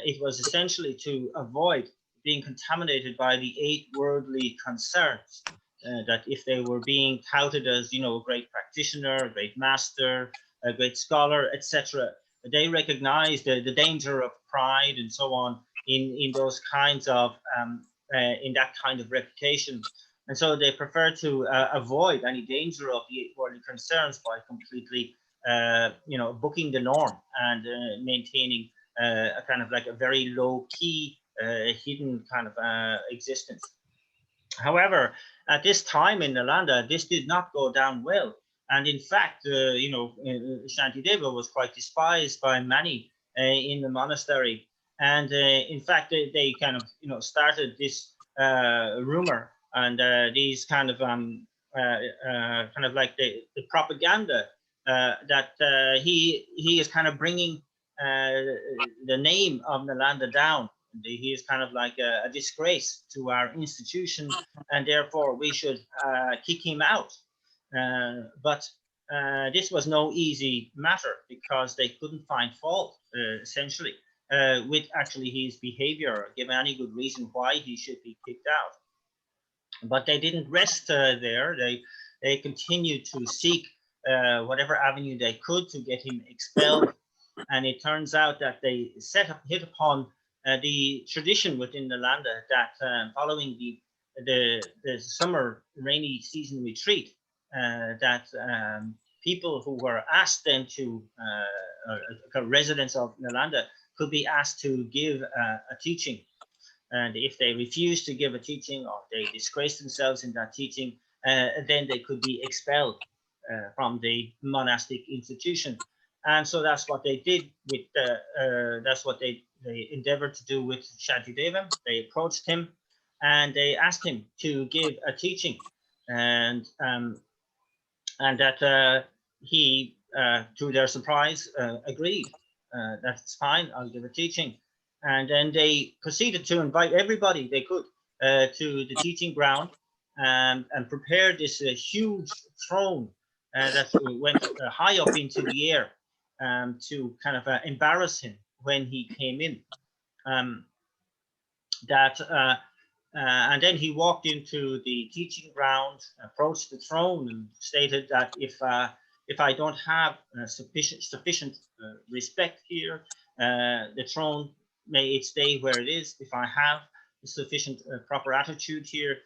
It was essentially to avoid being contaminated by the 8 worldly concerns, that if they were being touted as, a great practitioner, a great master, a great scholar, etc., they recognized the danger of pride and so on in those kinds of in that kind of reputation, and so they prefer to avoid any danger of the 8 worldly concerns by completely booking the norm and maintaining a kind of like a very low key hidden kind of existence. However, at this time in Nalanda, this did not go down well. And in fact, Shantideva was quite despised by many in the monastery. And in fact, they kind of, started this rumor and these kind of like the propaganda that he is kind of bringing the name of Nalanda down. He is kind of like a disgrace to our institution, and therefore we should kick him out. But this was no easy matter, because they couldn't find fault, essentially, with actually his behavior, or give any good reason why he should be kicked out. But they didn't rest there. They continued to seek whatever avenue they could to get him expelled. And it turns out that they hit upon the tradition within Nalanda that following the summer rainy season retreat, that people who were asked then to residents of Nalanda could be asked to give a teaching, and if they refused to give a teaching or they disgraced themselves in that teaching, then they could be expelled from the monastic institution. And so that's what they did with, that's what they endeavored to do with Shantideva. They approached him and they asked him to give a teaching, and that he, to their surprise, agreed. That's fine, I'll give a teaching. And then they proceeded to invite everybody they could to the teaching ground, and prepare this huge throne that went high up into the air to kind of embarrass him when he came in. And then he walked into the teaching ground, approached the throne, and stated that if I don't have sufficient respect here, the throne may it stay where it is. If I have sufficient proper attitude here,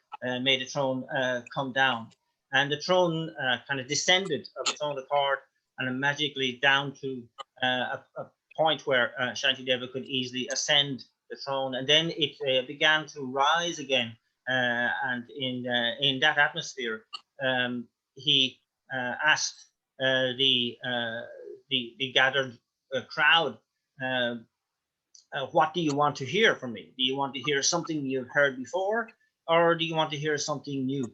may the throne come down. And the throne kind of descended of its own accord, and magically down to a point where Shantideva could easily ascend the throne, and then it began to rise again. And in that atmosphere, he asked the gathered crowd, what do you want to hear from me? Do you want to hear something you've heard before, or do you want to hear something new?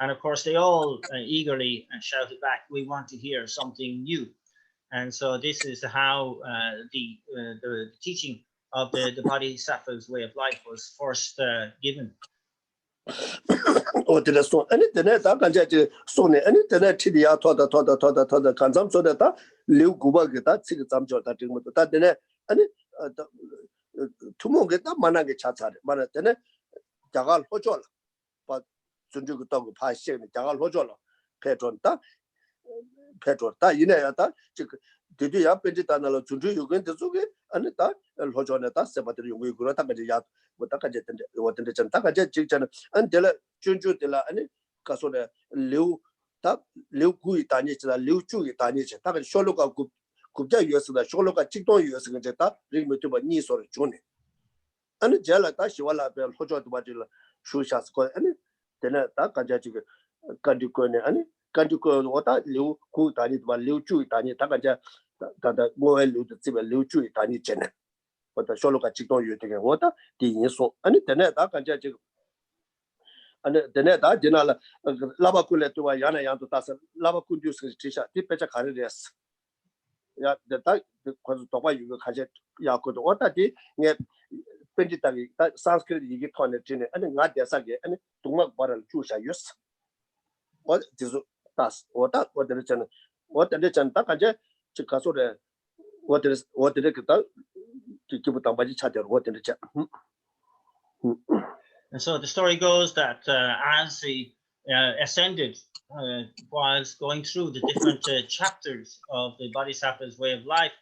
And of course, they all eagerly shouted back, we want to hear something new. And so this is how the teaching of the Bodhisattva's way of life was first given. Did you happen to tunnel to do you going to Zugi and that Lojoneta, Sabatri, we grew up at the yard with Takajet and what in the Takajet chicken and Della Junju de la Annie, Casone, Liu, Liu Gui Tanich, Liu Chu Tanich, Takan Sholoka Kubja US, the Sholoka Chito US, and Jetta, bring me to my niece or Johnny. And Jella Tashiwala Bell Hojo to Badilla, Shushas, and then Takajet Kandukone, and Kanduko, what Liu Ku Tani, Liu Chu Tani, Takaja. That more Liu Chu Tani Chen. But the Sholoka Chito you take water, the so and the net I can judge. And the net I didn't lava cooler to a Yana Yan to Tassa, lava could use Tisha, Tipecha Carriers. Yeah, the type the Topa you catch it, Yakut, what I did, yet Pentitari, that Sanskrit you get on the chin, and not the Sagi, and to make barrel Chusha use. What is that's what that, what the region, what the region Takaja. What did it to keep it on by what in the chat? And so the story goes that as he ascended, was going through the different chapters of the Bodhisattva's way of life.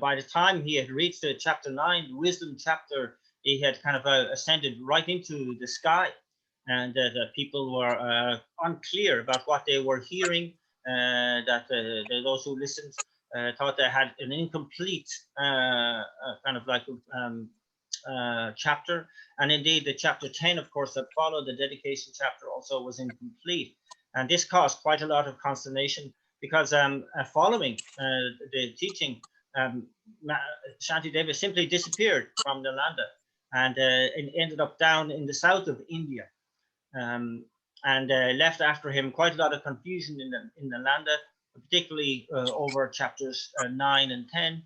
By the time he had reached chapter 9, the wisdom chapter, he had kind of ascended right into the sky, and the people were unclear about what they were hearing. That those who listened thought they had an incomplete kind of like chapter, and indeed the chapter 10, of course, that followed the dedication chapter also was incomplete, and this caused quite a lot of consternation because following the teaching, Shantideva simply disappeared from the Nalanda and ended up down in the south of India. And left after him quite a lot of confusion in the Nalanda, particularly over chapters 9 and 10,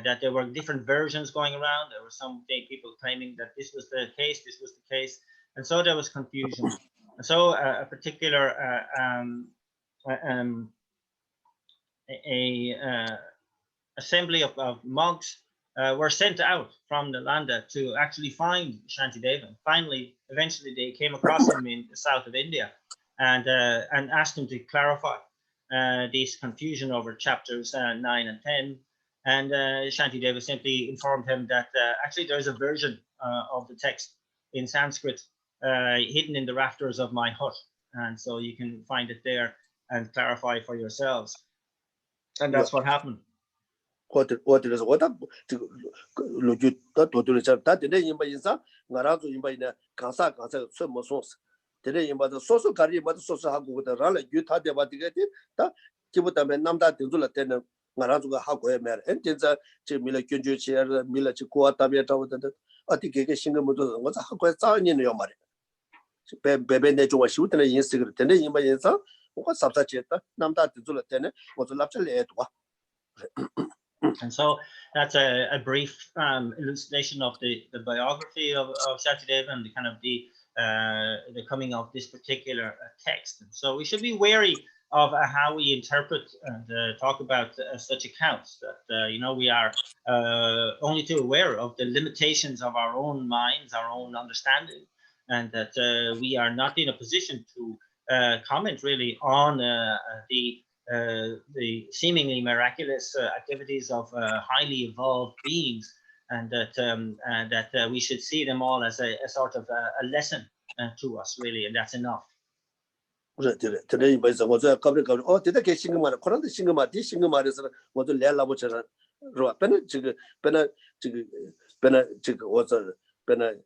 that there were different versions going around. There were some people claiming that this was the case, and so there was confusion. And so a particular assembly of monks were sent out from the Nalanda to actually find Shantideva. Finally, eventually they came across him in the south of India and asked him to clarify this confusion over chapters 9 and 10. And Shantideva simply informed him that actually there's a version of the text in Sanskrit hidden in the rafters of my hut. And so you can find it there and clarify for yourselves. And that's what happened. What is what up to Luju that to the chat that the name by Insa, Narazu in by the Kansa, some songs. Today, in the social career, but social haku the rally, you thought about the getting that Kibutam Namda Tizula Tenant, Marazuga Haku Mer, and Tinza, Mila Kunju chair, Mila Chikua Tabiata with the Atiki single motor was a Haku in your money. Bebe nature was shooting in secret, and in my answer, what substitute Namda Tizula Tenant was a luxury at what. And so that's a brief illustration of the biography of Shantideva and the kind of the coming of this particular text. And so we should be wary of how we interpret and talk about such accounts. That we are only too aware of the limitations of our own minds, our own understanding, and that we are not in a position to comment really on the seemingly miraculous activities of highly evolved beings, and that we should see them all as a sort of a lesson to us, really, and that's enough. Today, by the was a couple of did I get single man, currently single man, this single man is what the Lela Butcher, Pena was a Pena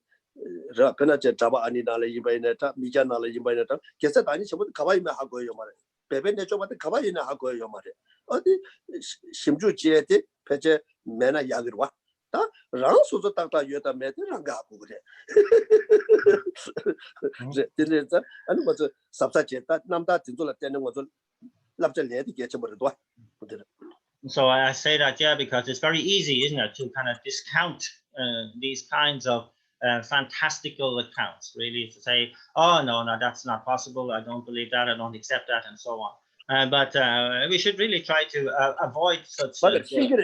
Java Anina Yimbaneta, Mijana Yimbaneta, Kesa Danish about Kawaii Mahago Yomare. Bebe nature what the Kawaii Hago Yomare. Or the Shimju Jeti, Peche, Mena Yagua. Round so the Tata Yota met Rangaku. And was a substitute that Namda Tizula Tenant was a lapse lady get about it. So I say that, yeah, because it's very easy, isn't it, to kind of discount these kinds of fantastical accounts, really, to say, oh, no, that's not possible, I don't believe that, I don't accept that, and so on. But we should really try to avoid such. But single,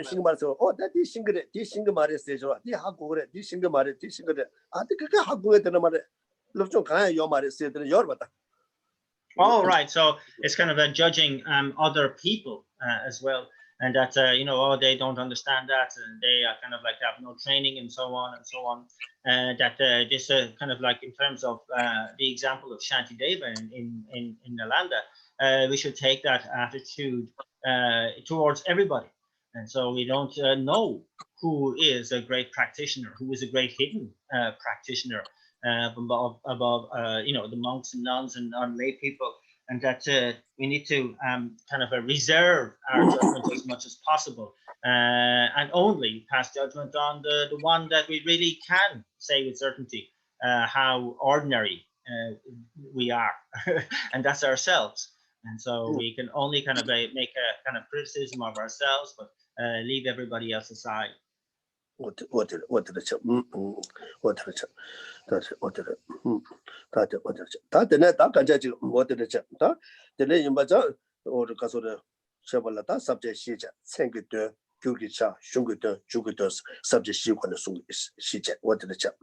oh, that is single Maria stage, the Haku, the single Maria, the single, I think I Haku at the Mare. Look, your Maria said in your butter. Oh, right. So it's kind of judging other people as well. And that, oh, they don't understand that, and they are kind of like have no training and so on and so on. That this kind of like in terms of the example of Shantideva in Nalanda, we should take that attitude towards everybody. And so we don't know who is a great practitioner, who is a great hidden practitioner above the monks and nuns and lay people. And that we need to kind of reserve our judgment as much as possible, and only pass judgment on the one that we really can say with certainty how ordinary we are, and that's ourselves. And so we can only kind of make a kind of criticism of ourselves, but leave everybody else aside. What did the name or the Castle Shabalata subject Shija, Sanguitor, Kugicha, Shungutor, Jugutos, subject Shija. What did the chap?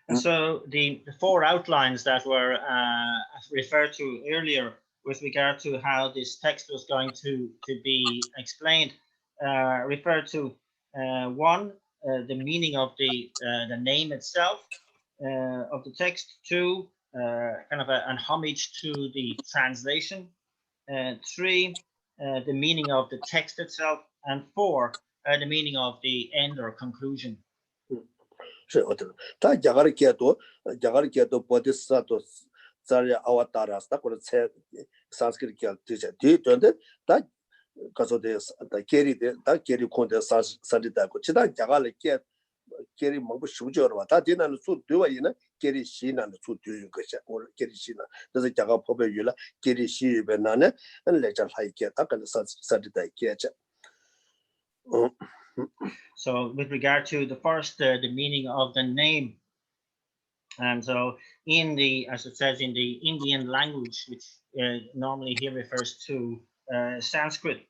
And so the four outlines that were referred to earlier with regard to how this text was going to be explained referred to one, the meaning of the name itself of the text. Two, kind of an homage to the translation. Three, the meaning of the text itself. And four, the meaning of the end or conclusion. Bodhisattva Zarya Avataras, that was Sanskrit teacher. That because of this, the carry content Sandita, Chita Jagala carry Mabu Shujo, that didn't suit do in a carry Shina and suit doing or carry Shina. There's a Jaga Pobula, carry Shi Banana, and later high cat, and Sandita catcher. So with regard to the first, the meaning of the name, and so in the, as it says in the Indian language, which normally here refers to Sanskrit,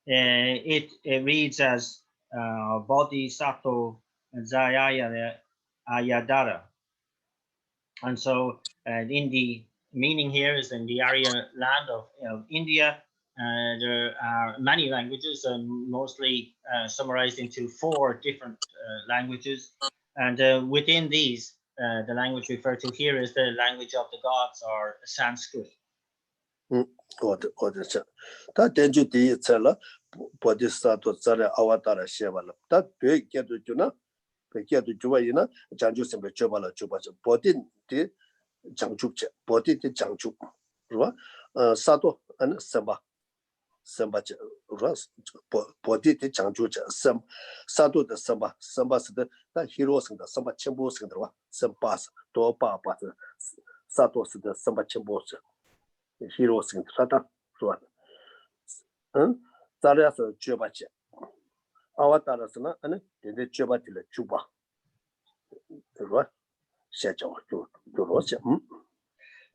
it reads as Bodhisattva Ayadara. And so in the meaning here is in the Arya land of India. There are many languages, mostly summarized into four different languages. And within these, the language referred to here is the language of the gods, or Sanskrit. That danger the Tsela, Bodhisattva Zara Avatara Shevala. That big get to Juna, get to Juvaina, Janju Simba Jubala Jubaja. Bodin did 장축제 보디티 장축 그와 사도 안 삼바 삼바제 그와 보디티 장축제 삼 사도의 삼바스의 다 히로스인가 삼바 첨보스인가 삼바스 도바바스 사도스의 삼바 첨보스 히로스인가 사다 그와 자리에서 쥐어봤지 아와타라스나 아니 근데 쥐어봤길래 주바 그와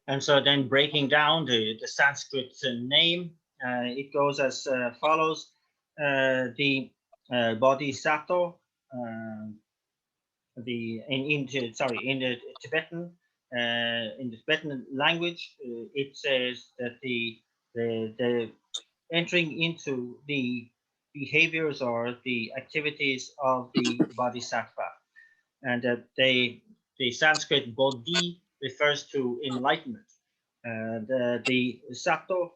And so then breaking down the Sanskrit name, it goes as follows. The Bodhisattva, in the Tibetan language, it says that the entering into the behaviors or the activities of the Bodhisattva, and that the Sanskrit Bodhi refers to enlightenment. The Sattva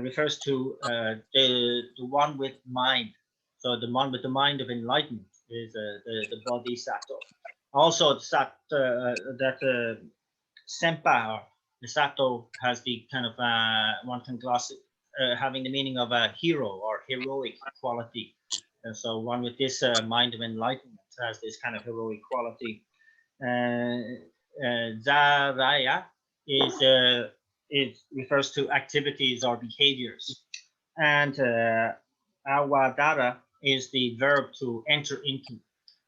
refers to the one with mind. So the one with the mind of enlightenment is the Bodhisattva. Also, that Sempa, or the Sattva, has the kind of one can gloss it, having the meaning of a hero or heroic quality. And so one with this mind of enlightenment has this kind of heroic quality. Zaraya it refers to activities or behaviors, and awadara is the verb to enter into,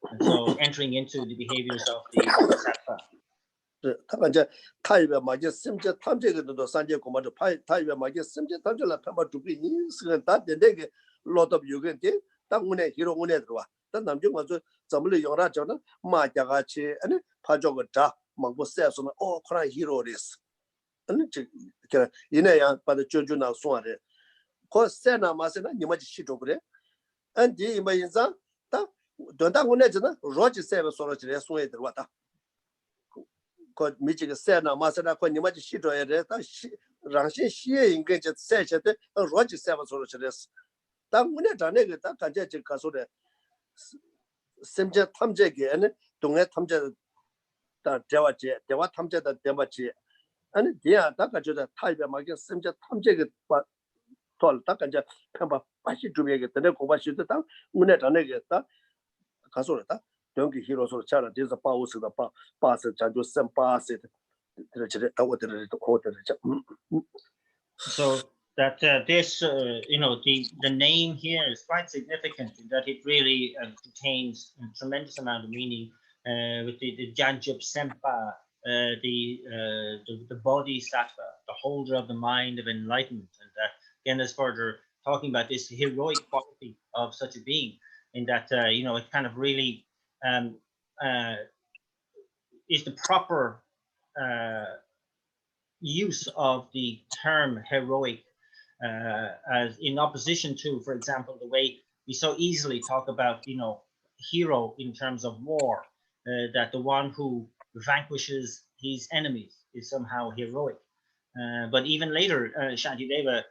and so entering into the behaviors of the Bodhisattva. 이제 타입에 맞게 심지 탐제거든도 산제 고마도 타입에 맞게 심지 탐제라 탐바 두비 인스가 다 되게 로더 요게데 땅문에 히로문에 들어와 단 남중 와서 점을 용라 저는 마자같이 아니 파조가 다 막고 세서는 그런 히로리스 아니 저 이내야 받아 조주나 소아래 그 세나 마세나 니마지 시도 그래 안디 이마인자 다 돈다군에 저는 로지 세버 소로지래 소에 들어왔다 그 미지가 세나 마세나 그 니마지 시도에 다 랑신 시에 인게 저 세셔데 로지 세버 소로지래 땅문에 전에 그다 간제 저 가소래 심지 탐제게는 동네 탐제 다 대화 탐제다 대마치 아니 디야 다 가져다 타입에 맞게 심지 탐제게 돌 딱간제 편바 빠시 주비에겠다 고바시도 다 문에 전에 겠다 가소래다 동기 히로소로 차라 디서 파우스다 파스 장조 셈파스 들으지 타고들을 코들을 So that this the name here is quite significant, in that it really contains a tremendous amount of meaning, with the Janjup Sempa, the Bodhisattva, the holder of the mind of enlightenment, and again is further talking about this heroic quality of such a being, in that it kind of really is the proper use of the term heroic, as in opposition to, for example, the way we so easily talk about hero in terms of war, that the one who vanquishes his enemies is somehow heroic. But even later, Shantideva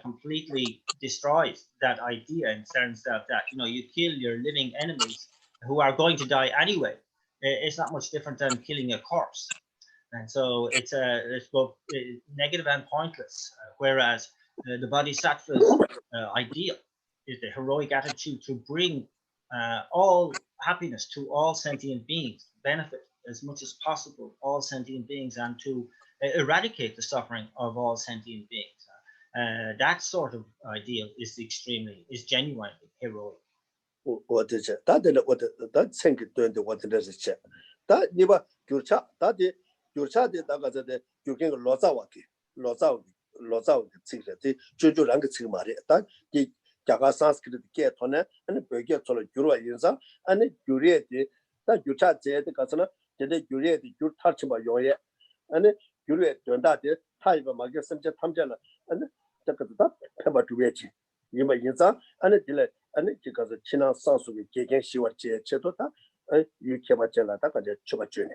completely destroys that idea, in the sense that you kill your living enemies who are going to die anyway. It's not much different than killing a corpse. And so it's both negative and pointless, whereas the Bodhisattva's ideal is the heroic attitude to bring all happiness to all sentient beings, benefit as much as possible all sentient beings, and to eradicate the suffering of all sentient beings. That sort of ideal is genuinely heroic. 교차대 나가서데 교경을 로자와 찌그데 조조랑 그 말이야. 이 자가 산스크리트 개토네 아니 베게 돌아 주로 인자 아니 주리에데 다 교차제데 가서나 제데 주리에데 주 타치마 요예 아니 주리에 된다데 타이바 마게 섬제 탐자나 아니 저거다 페바 주베지 이마 인자 아니 딜레 아니 지가서 친한 산수비 개경 시월제 제도다 유케바젤라다 가제 추바주네.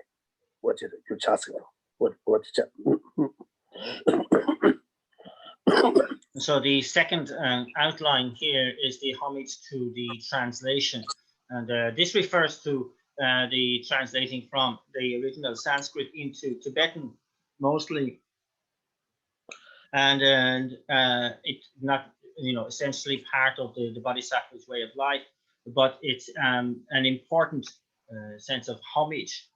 So the second outline here is the homage to the translation, and this refers to the translating from the original Sanskrit into Tibetan mostly, and it's not essentially part of the Bodhisattva's way of life, but it's an important sense of homage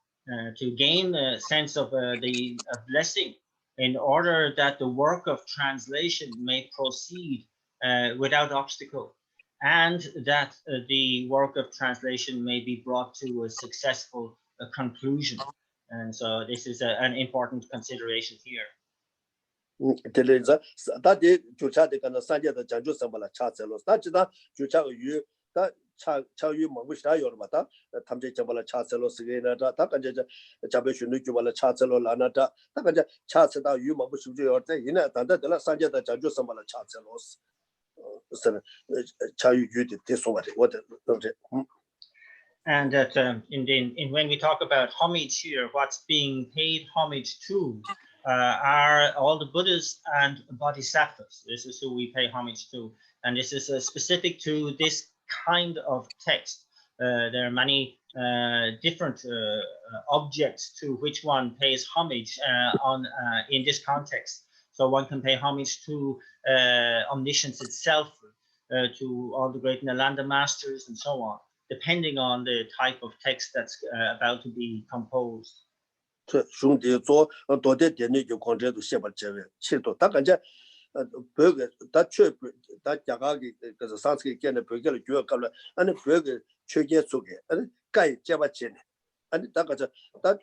to gain a sense of the blessing in order that the work of translation may proceed without obstacle, and that the work of translation may be brought to a successful conclusion. And so this is an important consideration here. Teleza, that Jucha de Gana Sanja the Janju Sambala Chatselos, Tajida, Jucha yu, that Chow Yu Mabushta Yormata, Tamje Jabala Chatselos, Takaja, Jabeshu Jubala Chatselo Lanata, Takaja Chatseda Yu Mabushu or Ina, Tanda de la Sanja the Janju Sambala Chatselos. Chow Yu did this what? And that when we talk about homage here, what's being paid homage to are all the Buddhas and Bodhisattvas. This is who we pay homage to. And this is specific to this kind of text. There are many different objects to which one pays homage in this context. So one can pay homage to omniscience itself, to all the great Nalanda masters and so on, depending on the type of text that's about to be composed. Burger that chip that Yagagi because the Sanskrit can a burger color and a burger chugget sugar and Guy Javachin and that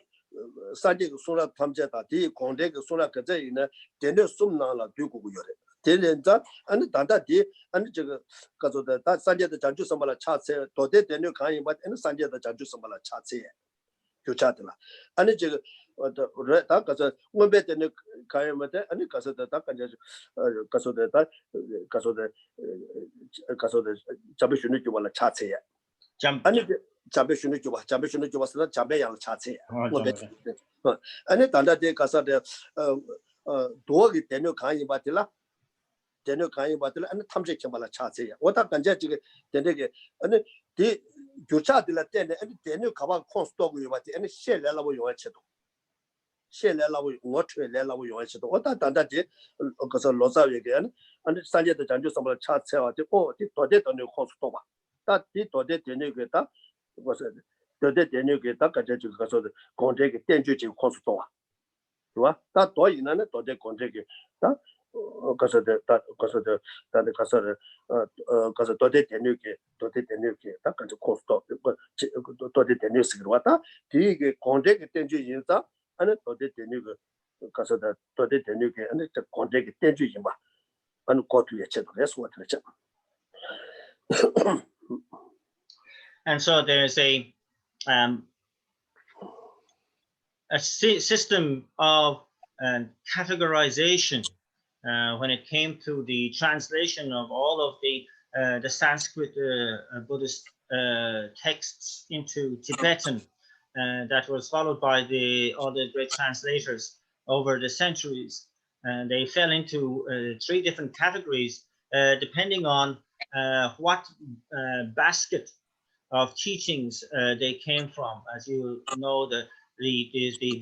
Sandy Sula Tamjeta, the Condeg Sula Kazina, Dene Sumnala Duku Yore. That and Danda D and because of that Sandy the Janju Sambala Chatse, Tode Denu Kain, but and Sandy the Janju Sambala Chatse. Chatla and the that because one bit in the Kayamate and because of the because of the Jabishunikiwala Chatse. And Jabishunikiwa was not Jabayal Chatse. And it under the Casa de Dog Denu Kain Batilla. Denu Kain Batilla and Tamji Kamala Chatse. What I can judge the and the Jucha de la Ten and Denu Kawa Constog and Shell Lavo Yocheto. Shell Lavo, what Lavo Yocheto. What I done that day because of Loza again and Sanja the Janju Sambal Chat Sell the Todet on the Constova. That did Todet Denugeta was Todet Denugeta because of the Contact Tenju Constova. That toy in an Todet Contact. Because of the Todet Tenuke, that kind of cost of Todet Tenusirwata, the contact Tenju Yinza, and Todet Tenuke, because of the Todet Tenuke, and the contact Tenju Yimba, and go to each other. That's what And so there's a system of categorization when it came to the translation of all of the Sanskrit Buddhist texts into Tibetan, that was followed by all the great translators over the centuries. And they fell into 3 different categories depending on what basket of teachings they came from. As you know, the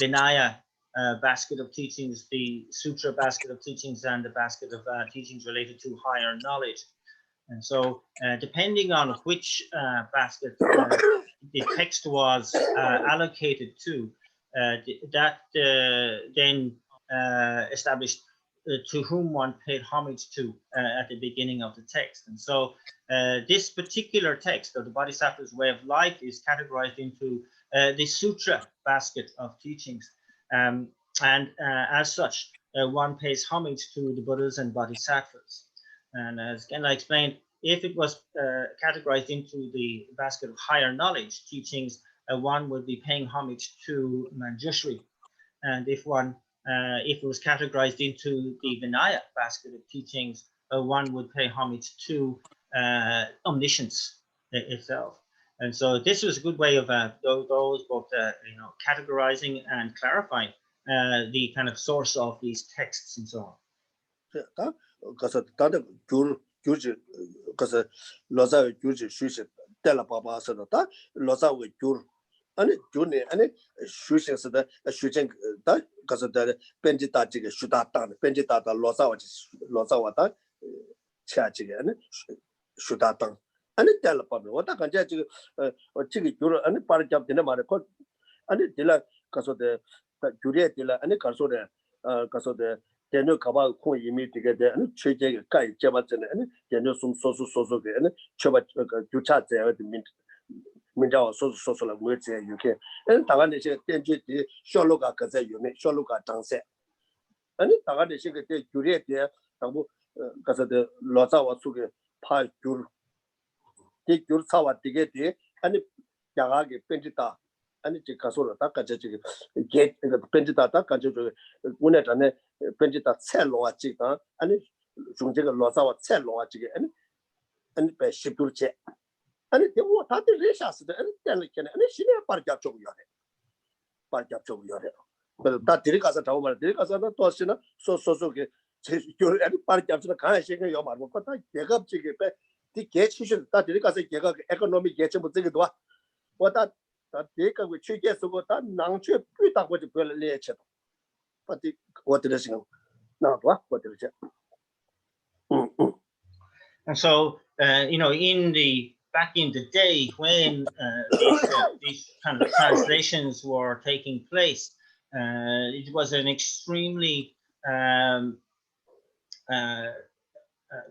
Vinaya basket of teachings, the Sutra basket of teachings, and the basket of teachings related to higher knowledge. And so depending on which basket the text was allocated to, that then established to whom one paid homage to at the beginning of the text. And so this particular text of the Bodhisattva's way of life is categorized into the Sutra basket of teachings. And as such, one pays homage to the Buddhas and Bodhisattvas. And as Genla explained, if it was categorized into the basket of higher knowledge teachings, one would be paying homage to Manjushri. And if it was categorized into the Vinaya basket of teachings, one would pay homage to omniscience itself. And so this was a good way of those both categorizing and clarifying the kind of source of these texts and so on. Because Loza Juji Shushi Della Baba Sada, Loza with Jur 아니 존에 아니 슈싱스다 슈징 다 가서다 벤지다 지게 슈다다 벤지다다 로사와다 차지게 아니 슈다다 아니 텔레폰 왔다 간자 지금 지금 주로 아니 파르잡 되는 말에 거 아니 딜라 가서데 주리에 딜라 아니 가서데 가서데 대노 가봐 코 이미 되게 돼 아니 최제가 가이 잡았잖아 아니 대노 숨 소소소소게 아니 쳐봐 주차 제가 민자와 소소소소라 뭐지 이렇게 아니 다가네 시 된주디 쇼로가 가자 유네 쇼로가 장세 아니 다가네 시 그때 주리에 돼 당부 가서데 로자와 속에 파줄 이 줄사와 되게 돼 아니 야가게 벤지다 아니 지 가서로 닦아져 지금 게 벤지다 닦아져 오늘 전에 벤지다 셀로와 지가 아니 중제가 로사와 셀로와 지게 아니 배 십둘째 아니 대고 다들 레샤스데 아니 때는 아니 신의 빠르게 좀 요래 빠르게 좀 요래 그래서 다 들이 가서 잡아 말 들이 가서 또 하시나 소소소게 제 아니 빠르게 잡으나 가야 시간 요 말고 다 대갑지게 배 게 치실 다 들이 가서 걔가 에코노미 게좀 저기도 와 왔다 다 대가 그 최계 쓰고 다 낭취 뿌다고 저 별래 쳐 어디 어디를 지금 나와 어디를 And so, you know, back in the day when these kind of translations were taking place, it was an extremely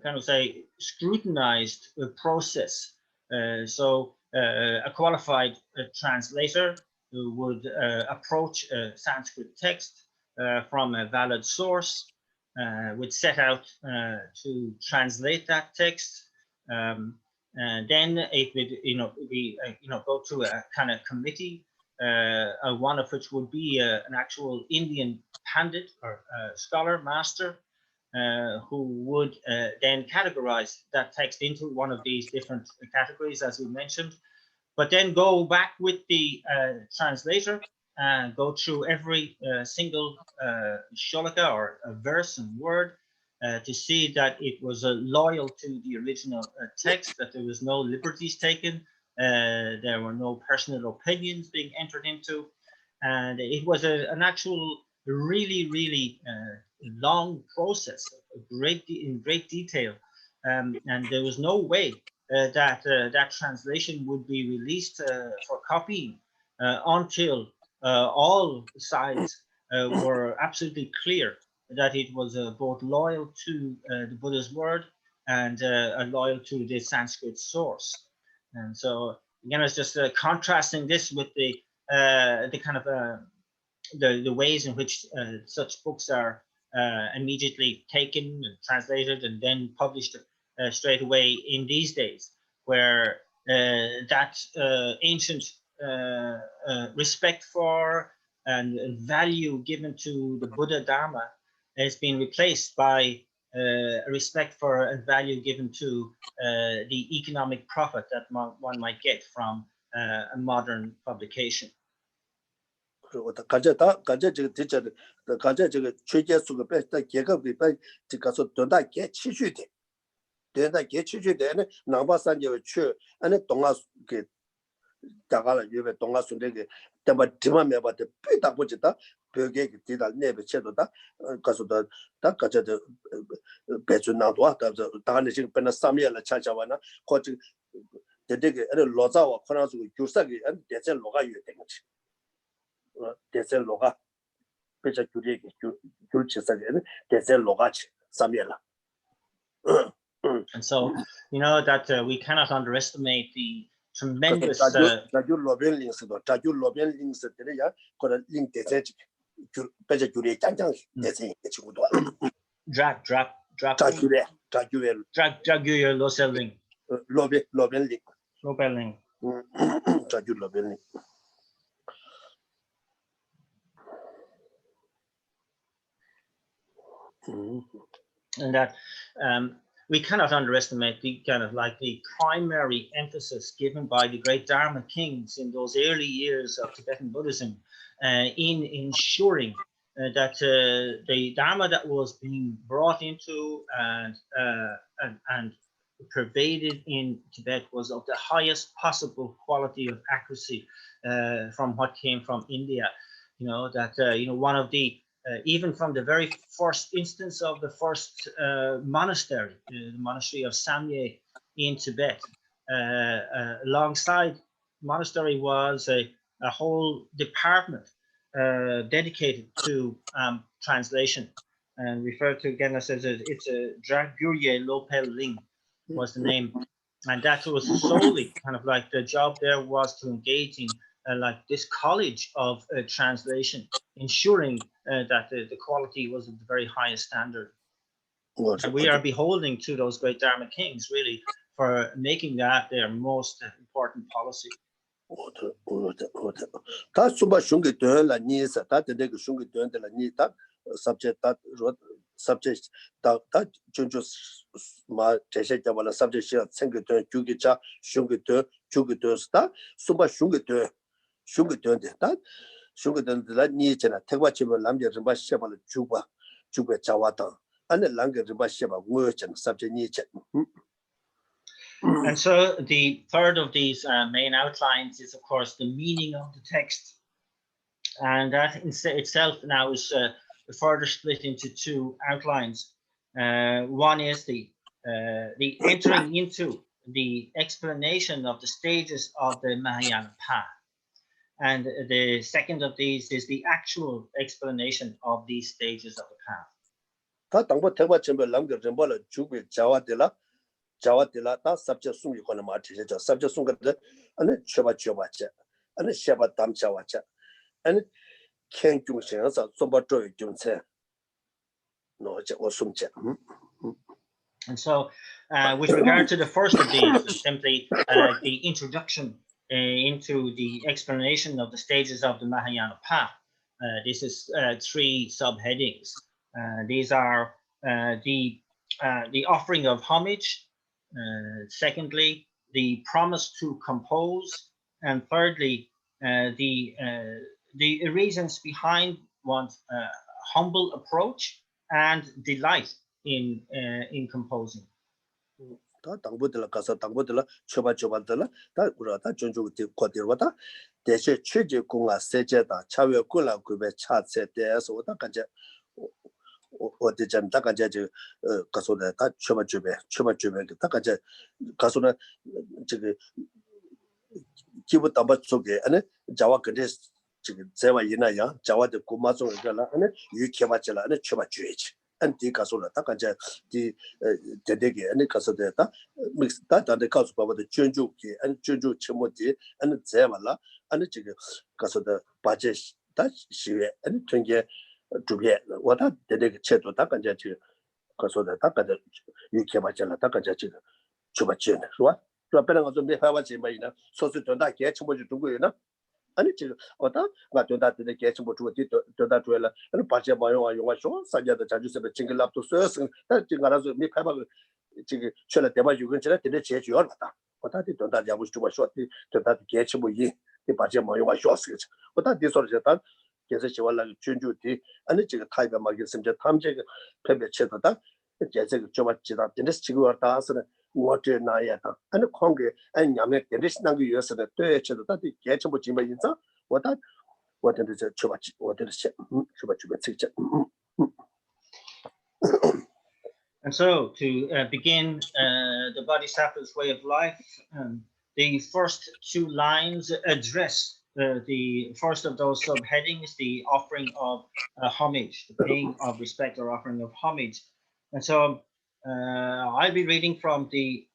kind of say scrutinized process. So a qualified translator would approach a Sanskrit text from a valid source, would set out to translate that text, and then it would, go to a kind of committee, one of which would be an actual Indian pandit or scholar master, who would then categorize that text into one of these different categories, as we mentioned, but then go back with the translator and go through every single sholaka or a verse and word to see that it was loyal to the original text, that there was no liberties taken, there were no personal opinions being entered into, and it was an actual really, really long process, in great detail, and there was no way that that translation would be released for copying until all sides were absolutely clear that it was both loyal to the Buddha's word and loyal to the Sanskrit source. And so again, it's just contrasting this with the kind of the ways in which such books are immediately taken and translated and then published straight away in these days, where that ancient respect for and value given to the Buddha Dharma has been replaced by respect for and value given to the economic profit that one might get from a modern publication. 가자 지금 대체 가자 지금 최계 수가 뺐다 계급이 뺐 가서 돈다 개 치주돼 된다 개 치주되는 남바산제 추 안에 동아 그 자가라 유배 동아 순대게 때마 디마메 바데 삐다 보지다 벽에 뒤다 내배 채도다 가서다 다 가자도 배준나도 왔다 다는 지금 변나 삼이라 찾아와나 거기 되게 로자와 코나서 교사기 대체 로가 유된 거지 대세 로가 배자 규리에 규치사게 대세 로가치 삼이라. And so, you know, that we cannot underestimate the tremendous 자주 로벨 링스도 자주 로벨 링스들이야 그런 링 대세 배자 규리에 짱짱 대세 친구도 drag your low selling 로벨 링 자주 로벨 링 and that we cannot underestimate the kind of like the primary emphasis given by the great Dharma kings in those early years of Tibetan Buddhism in ensuring that the Dharma that was being brought into and pervaded in Tibet was of the highest possible quality of accuracy from what came from India. One of the even from the very first instance of the first monastery, the monastery of Samye in Tibet, alongside monastery was a whole department dedicated to translation, and referred to again as it's a Dragurye Lopel Ling was the name, and that was solely kind of like the job there was to engage in like this college of translation, ensuring that the quality was of the very highest standard. And we are beholding to those great Dharma kings really for making that their most important policy. 다 수바 슝게 되라 니사 다 되게 슝게 되는데라 니다 subject 다 subject 다 전주 마 제시자발라 subject 생겨 되 주기자 슝게 되 주게 되스다 수바 슝게 되는데 다 슝게 되는데라 니잖아 태과치면 남자 좀 봐셔발 주바 자와다 안에 랑게 좀 봐셔봐 뭐잖아 subject 니잖아. And so the third of these main outlines is, of course, the meaning of the text. And that in itself now is further split into two outlines. One is the entering into the explanation of the stages of the Mahayana path. And the second of these is the actual explanation of these stages of the path. 자와들라 다 subject 숨이 거는 마티죠. subject 숨거든 아니 쳐봐자 아니 셔바 담자와자 아니 캔중생에서 좀바줘요 좀체 노제 오숨제. And so with regard to the first of these, simply the introduction into the explanation of the stages of the Mahayana path. This is three subheadings. These are the offering of homage, secondly, the promise to compose, and thirdly, the reasons behind one's humble approach and delight in composing. 다 당부들 가서 당부들 쳐봐들라 다 그러다 전주고 거들와다 대체 최제 공화 세제다 차외 꼴라 그배 차세 대해서 오다 간제 어디전 다 간제 가서다 다 쳐봐주배 다 간제 가서는 저기 기부 담바 속에 안에 자와 근데 지금 제와 이나야 자와도 고마송 이거라 안에 유케바질라 안에 쳐봐줘야지. 안티 가서라 다 간제 디 데데게 안에 가서다 믹스 다데 가서 봐도 전주기 안 전주 첨모디 안에 제발라 안에 지금 가서다 바제 다 시에 안에 전개 두개 와다 데데게 체도 다 간제 지 가서다 다 간제 유케바질라 다 간제 지금 줘봐지 좋아 또 앞에는 좀 해봐지 뭐이나 소수 돈다 개 첨모지 두고이나 아니 지금 어다 맞도다데 개침보 주디 도다 줘라 아니 바제 마요와 용화쇼 사자다 자주세베 징글랍도 써서 지금 알아서 미 파바 지금 철에 대바 유근 전에 되게 제주얼 왔다 어다디 도다 잡고 주고 쇼티 도다 개침보 이 바제 마요와 쇼스 어다 디소르제다 계속 지원라 준주디 아니 지금 타이가 막 있으면 탐제 패배 체도다 제제 좀 지다 데스 지금 왔다서는 water 나야다 아니 공개 아니 냐면 데스 나고 요서는 되체도 다디 개침보 지마 인자 what is it? And so to begin the Bodhisattva's way of life, the first two lines address the first of those subheadings, the offering of homage, the paying of respect or offering of homage. And so I'll be reading from the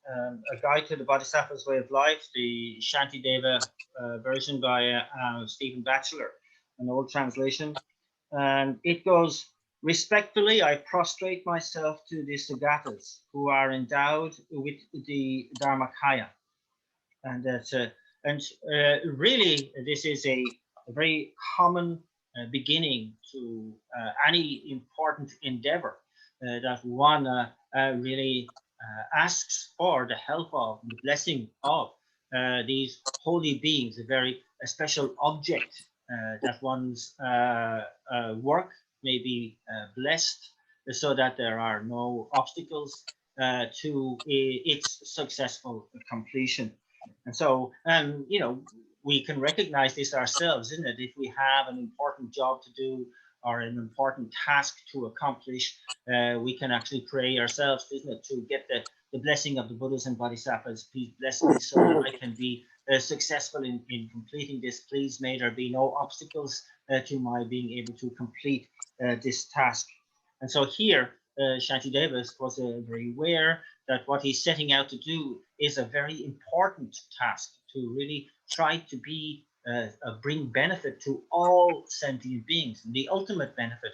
A Guide to the Bodhisattva's Way of Life, the Shantideva version by Stephen Batchelor, an old translation. And it goes, respectfully, I prostrate myself to the Sagatas who are endowed with the Dharmakaya. And really, this is a very common beginning to any important endeavor that one really asks for the help of, the blessing of these holy beings, a very special object that one's work may be blessed so that there are no obstacles to its successful completion. And so, you know, we can recognize this ourselves, isn't it? If we have an important job to do or an important task to accomplish, we can actually pray ourselves, isn't it, to get the blessing of the Buddhas and Bodhisattvas. Please bless me so that I can be successful in completing this. Please may there be no obstacles to my being able to complete this task. And so here, Shantideva was very aware that what he's setting out to do is a very important task, to really try to be bring benefit to all sentient beings, and the ultimate benefit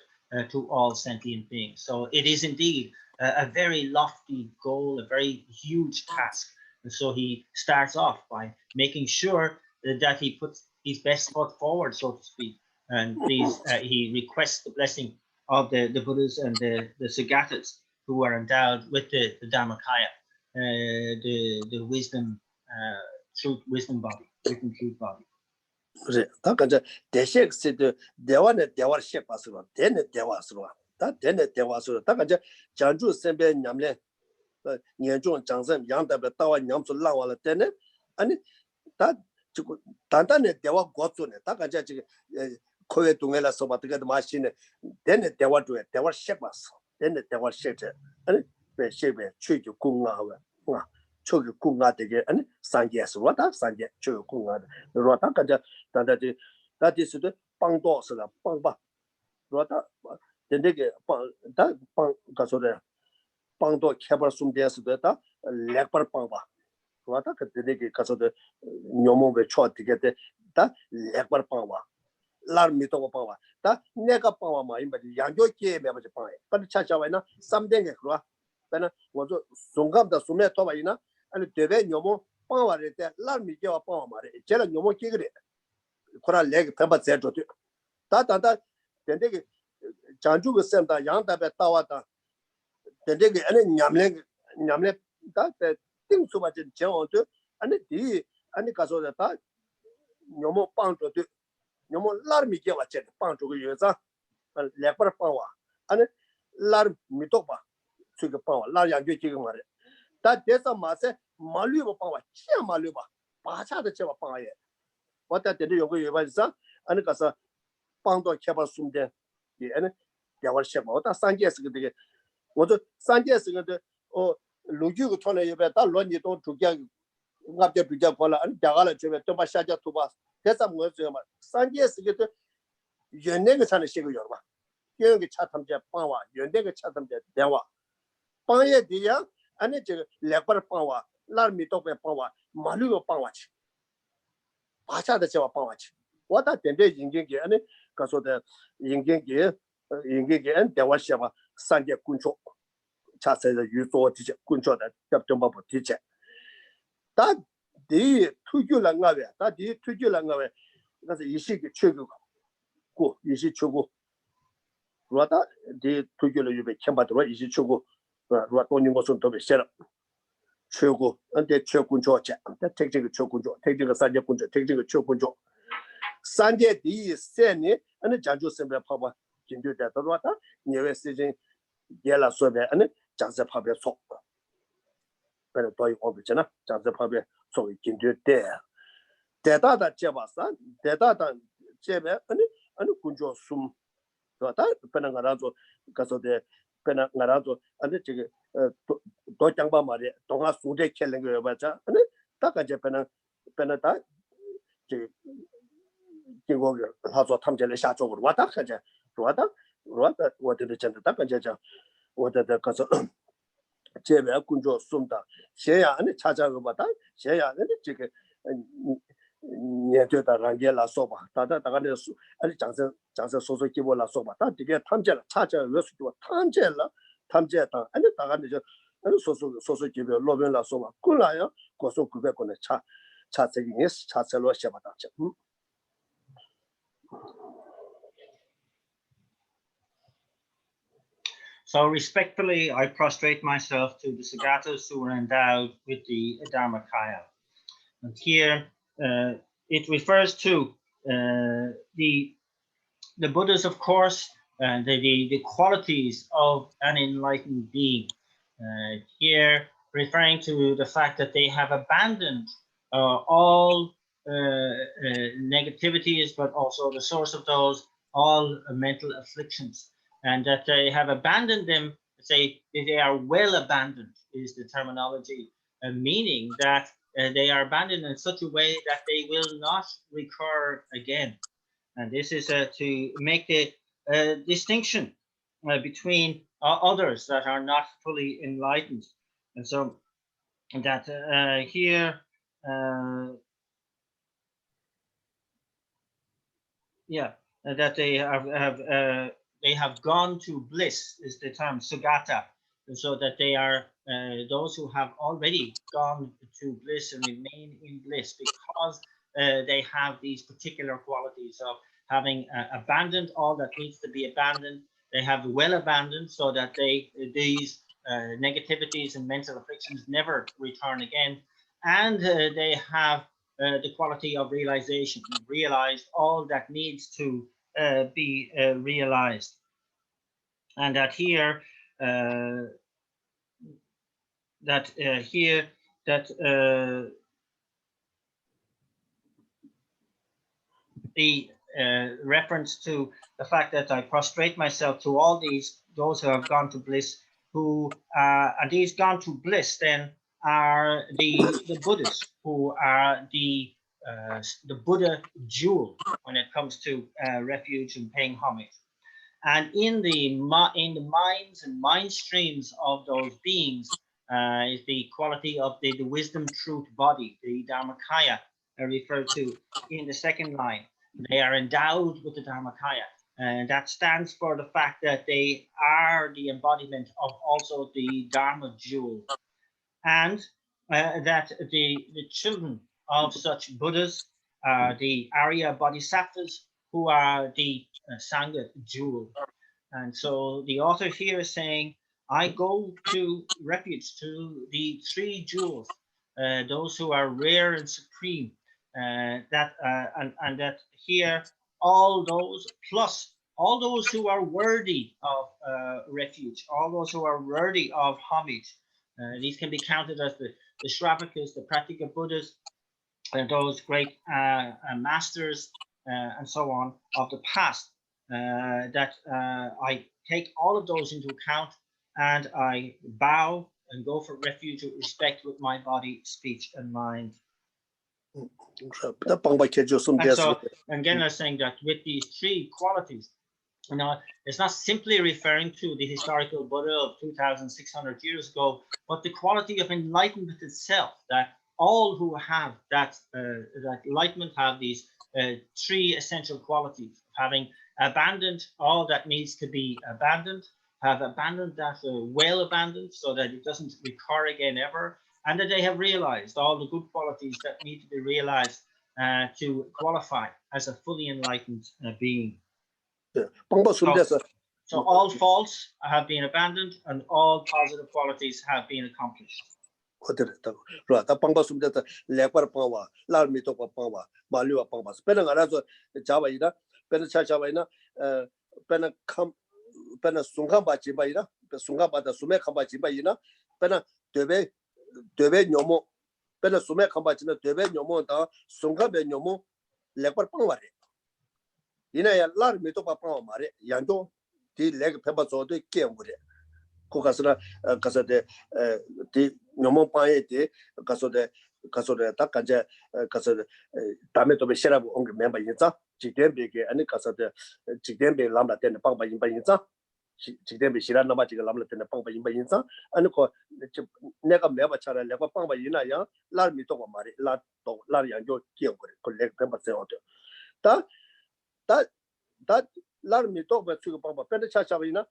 to all sentient beings. So it is indeed a very lofty goal, a very huge task. And so he starts off by making sure that he puts his best foot forward, so to speak. And please, he requests the blessing of the Buddhas and the Sagatas who are endowed with the Dharmakaya, the wisdom, truth, wisdom body, wisdom, truth body. 그래, 다 간자 대식시도 대화네 대화 시작하스로 대네 대화스로 다 대네 대화스로 다 간자 장주 선배 냠래 년중 장선 양답에 따와 냠수 라와라 대네 아니 다 지금 단단히 대화 고조네 다 간자 지금 코에 동에라서 받게 마시네 대네 대화도에 대화 시작했어 대네 대화 시작 아니 왜 시베 취주 공화와 초기 공화되게 아니 상계에서 왔다 상계 초 공화 로다 간자 단다지 다디스도 빵도스라 빵바 로다 된데게 빵다빵 가서래 빵도 개발 숨대스도 다 렉벌 빵바 로다 그때게 가서도 녀모베 초되게 다 렉벌 빵바 라미도 빵바 다 내가 빵바마 임바지 양교계 매버지 빵에 근데 차차와이나 삼대게 그러 배나 뭐저 송감다 숨에 떠바이나 아니 대배 녀모 빵와를 때 라미게와 빵와 말에 제가 녀모 끼그래 코라 레그 페바 제조도 다다다 된데게 장주가 쌤다 양답에 따와다 된데게 아니 냠래 다 띵수바진 제어도 아니 디 아니 가서다 녀모 빵조도 녀모 라미게와 제 빵조가 여자 레퍼 빵와 아니 라미도바 저거 빵와 라양교 지금 말에 다 대서 마세 말류바 빵와 치야 말류바 바차도 제와 빵아예 왔다 때도 요거 요바서 아니 가서 빵도 개발 숨데 이 아니 대화 시험 왔다 산계스 그게 뭐도 산계스 근데 로규고 톤에 요바 다 론이도 두개 갑자기 비자 걸라 아니 자가라 저에 또 마샤자 투바 대서 뭐죠 말 산계스 그게 연내가 사는 시고 요바 여기 차 탐제 빵와 연내가 차 탐제 대화 빵에 대야 아니 저 레퍼 빵와 라미도베 빵와 말류고 빵와치 바차도 제와 빵와치 왔다 된데 인경게 아니 가서도 인경게 안 대화시바 산계 군초 차세의 유소 지적 군초다 접점바부 지적 다디 투규랑가베 다디 투규랑가베 그래서 이식이 최고고 이식 최고 그러다 디 투규를 유배 캠바도로 이식 최고 그러다 돈인 것은 더 베셔 최고 근데 최군조 자 택지가 최군조 택지가 산계 군조 택지가 최군조 산계 디 세니 아니 자주 선배 파바 진도다 들어왔다 예외 시즌 예라 소배 아니 장세 파베 속 그래 또 이거 없잖아 장세 파베 속 진도대 대다다 제바산 대다다 제베 아니 군조 숨 그러다 배는 가라서 가서대 배는 가라서 아니 저기 도장바 말이야 동아 수대 켈는 거 봐자 아니 다가제 배는 다 저기 이거 하서 탐제를下쪽으로 왔다 가자 왔다我的真的大概讲我的가서 제배 군조 숨다 शे야 아니 찾아가 봐다 शे야 아니 저기 년도다 랑게라 소바 다다 다가네 아니 장세 소소 기보라 소바 다 되게 탐제라 찾아 왜수도 탐제다 아니 다가네 저 아니 소소 기보 로변라 소바 꿀라요 고소 900권에 차세기 차세로 셔바다 So respectfully, I prostrate myself to the Sagatas who are endowed with the Dharmakaya. And here it refers to the Buddhas, of course, and the qualities of an enlightened being. Here, referring to the fact that they have abandoned all negativities, but also the source of those, all mental afflictions, and that they have abandoned them. Say they are well abandoned is the terminology, meaning that they are abandoned in such a way that they will not recur again. And this is to make the distinction between others that are not fully enlightened. And so that here, that they have gone to bliss is the term sugata, and so that they are those who have already gone to bliss and remain in bliss because they have these particular qualities of having abandoned all that needs to be abandoned. They have well abandoned, so that these negativities and mental afflictions never return again, and they have the quality of realization, realized all that needs to be realized, and that here the reference to the fact that I prostrate myself to all those who have gone to bliss, who and these gone to bliss then are the Buddhists, who are the Buddha jewel when it comes to refuge and paying homage. And in the minds and mind streams of those beings is the quality of the wisdom truth body, the Dharmakaya, referred to in the second line. They are endowed with the Dharmakaya, and that stands for the fact that they are the embodiment of also the Dharma jewel, and that the children of such Buddhas are the Arya Bodhisattvas, who are the Sangha jewel. And so the author here is saying, I go to refuge to the three jewels, those who are rare and supreme, and that here all those plus all those who are worthy of refuge, all those who are worthy of homage. These can be counted as the Shravakas, the Pratika Buddhas, and those great masters and so on of the past. That I take all of those into account, and I bow and go for refuge with respect with my body, speech, and mind. And so again, I'm saying that with these three qualities, it's not simply referring to the historical Buddha of 2,600 years ago, but the quality of enlightenment itself, that all who have that enlightenment have these three essential qualities: having abandoned all that needs to be abandoned, have abandoned that well abandoned so that it doesn't recur again ever, and that they have realized all the good qualities that need to be realized to qualify as a fully enlightened being. So all faults have been abandoned and all positive qualities have been accomplished. di leg pepper so de kemure ko kasra kasade di nyomo pae de kasode ta kanje kasode dame to be shera bu ong member yinza jidembe ge ani kasade jidembe lamla den pangba yin ba yinza jidembe shira na ba ji lamla den pangba yin ba yinza ani ko nega meba chara le ba pangba yina ya la mi to ba mari la to la yang jo kemure ko leg pepper se odo ta larmi to ba chu ba ba cha cha ina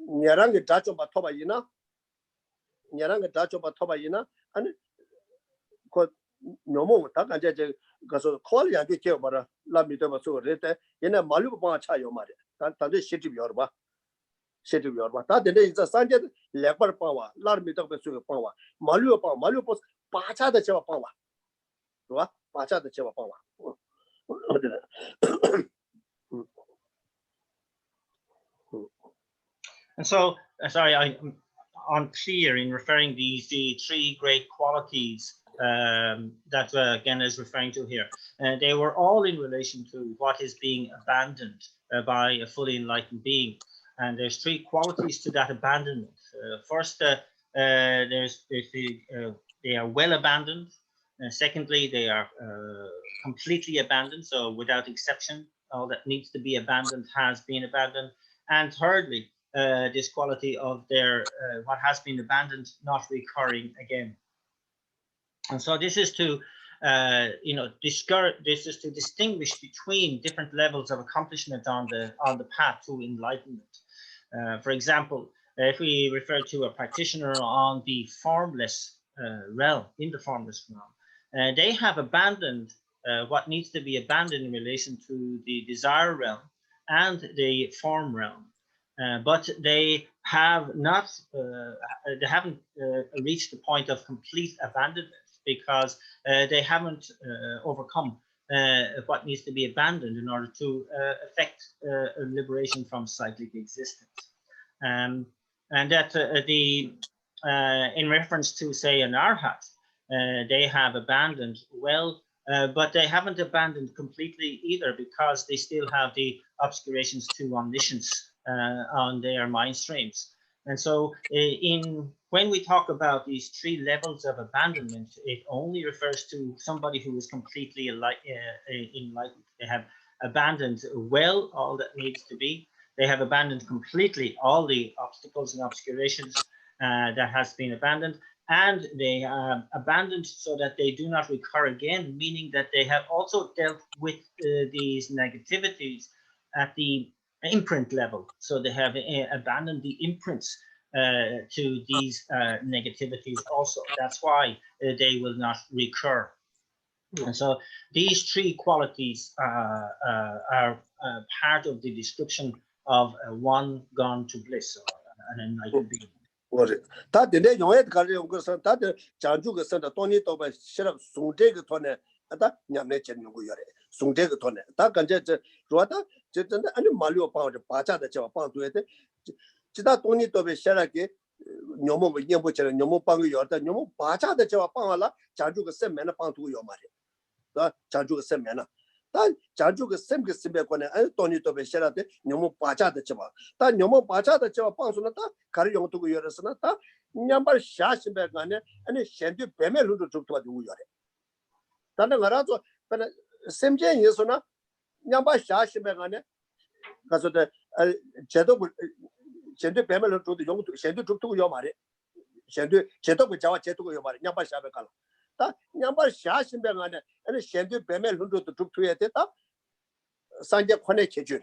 nyarang ge da cho ba to ba ina ani ko nyomo ta ga je ga so khol ya ge ke ba larmi to ba chu re te yana malu ba cha yo ma re ta de shi ti yor ba ta de ne za san je le ba wa larmi to ba chu ba wa malu ba cha de che ba wa ba ba cha de che ba wa And so, sorry, I'm unclear in referring the three great qualities that again is referring to here. They were all in relation to what is being abandoned by a fully enlightened being. And there's three qualities to that abandonment. First, they are well abandoned. Secondly, they are completely abandoned, so without exception, all that needs to be abandoned has been abandoned. And thirdly, this quality of their what has been abandoned not recurring again. And so this is to this is to distinguish between different levels of accomplishment on the path to enlightenment. For example, if we refer to a practitioner on the formless realm, in the formless realm, they have abandoned what needs to be abandoned in relation to the desire realm and the form realm. But they have not, they haven't reached the point of complete abandonment, because they haven't overcome what needs to be abandoned in order to effect a liberation from cyclic existence. And that in reference to, say, an arhat, they have abandoned well, but they haven't abandoned completely either, because they still have the obscurations to omniscience on their mind streams. And so when we talk about these three levels of abandonment, it only refers to somebody who is completely enlightened. They have abandoned well all that needs to be. They have abandoned completely all the obstacles and obscurations that has been abandoned. And they have abandoned so that they do not recur again, meaning that they have also dealt with these negativities at the imprint level. So they have abandoned the imprints to these negativities also. That's why they will not recur. And so these three qualities are part of the description of one gone to bliss, or an enlightened being. 다 근데 용에 가려 그래서 다들 장주가 선다 돈이 또 싫어 송제가 돈에 다 냠내 짓는 거 요래 송제가 돈에 다 간제 저 좋아다 저 아니 말려 봐 바자다 저 방도에 지다 돈이 또 싫어게 녀모 녀모처럼 녀모 방이 요다 녀모 바자다 저 방알라 장주가 셈면에 방도 요 말이야 다 장주가 셈면에 다 장주가 셈게 셈배거네 아니 돈이 또 싫어데 녀모 바자다 저 다 녀모 바자다 저 방수는 다 가려 용도고 요래서나 다 냠발 샤심배가네 아니 셴디 배멜로도 죽도가 되고 요래 다는 알아서 근데 셈제 예수나 냠발 샤심배가네 가서도 제도 셴디 배멜로 죽도 용도 셴디 죽도고 요 말이 셴디 제도고 자와 제도고 요 말이 냠발 샤배가 다 냠발 샤심배가네 아니 셴디 배멜로도 죽도야 됐다 산제 권에 개주래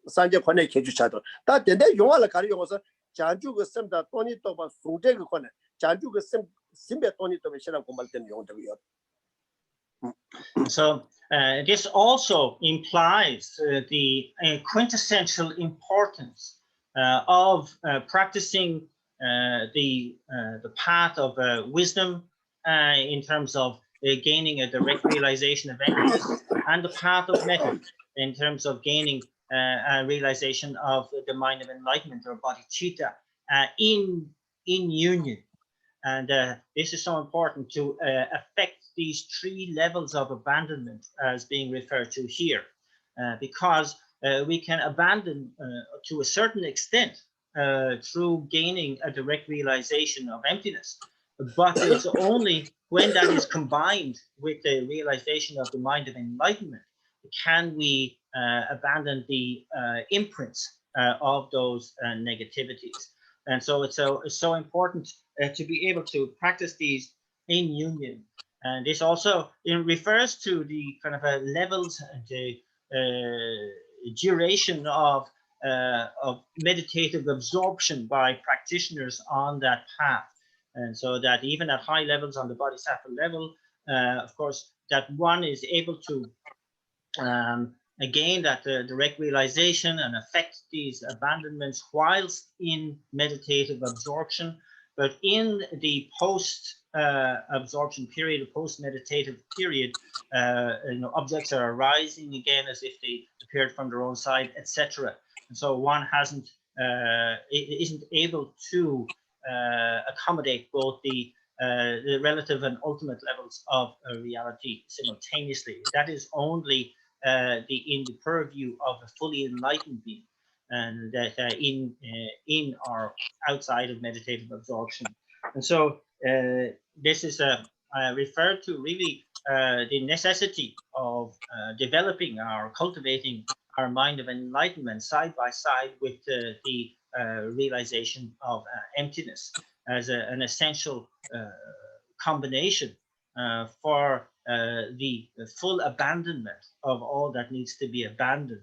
산제 권에 개주차도 다 근데 용화를 가려 용어서 장주가 셈다 돈이 또 봐 송제가 권에 장주가 셈 심배 돈이 또 싫어 공부할 때는 용도고요. So this also implies the quintessential importance of practicing the path of wisdom in terms of gaining a direct realization of emptiness, and the path of method in terms of gaining a realization of the mind of enlightenment, or bodhicitta, in union. And this is so important to affect these three levels of abandonment as being referred to here, because we can abandon to a certain extent through gaining a direct realization of emptiness, but it's only when that is combined with the realization of the mind of enlightenment can we abandon the imprints of those negativities. And so it's so important to be able to practice these in union. And this also refers to the kind of levels and the duration of meditative absorption by practitioners on that path. And so that even at high levels on the Bodhisattva level, of course, that one is able to again that direct realization and affect these abandonments whilst in meditative absorption, but in the post absorption period, the post meditative period, objects are arising again as if they appeared from their own side, etc. And so one hasn't it isn't able to accommodate both the relative and ultimate levels of reality simultaneously. That is only in the purview of a fully enlightened being, and that in or outside of meditative absorption. And so this is referred to really the necessity of developing or cultivating our mind of enlightenment side by side with the realization of emptiness as an essential combination for the full abandonment of all that needs to be abandoned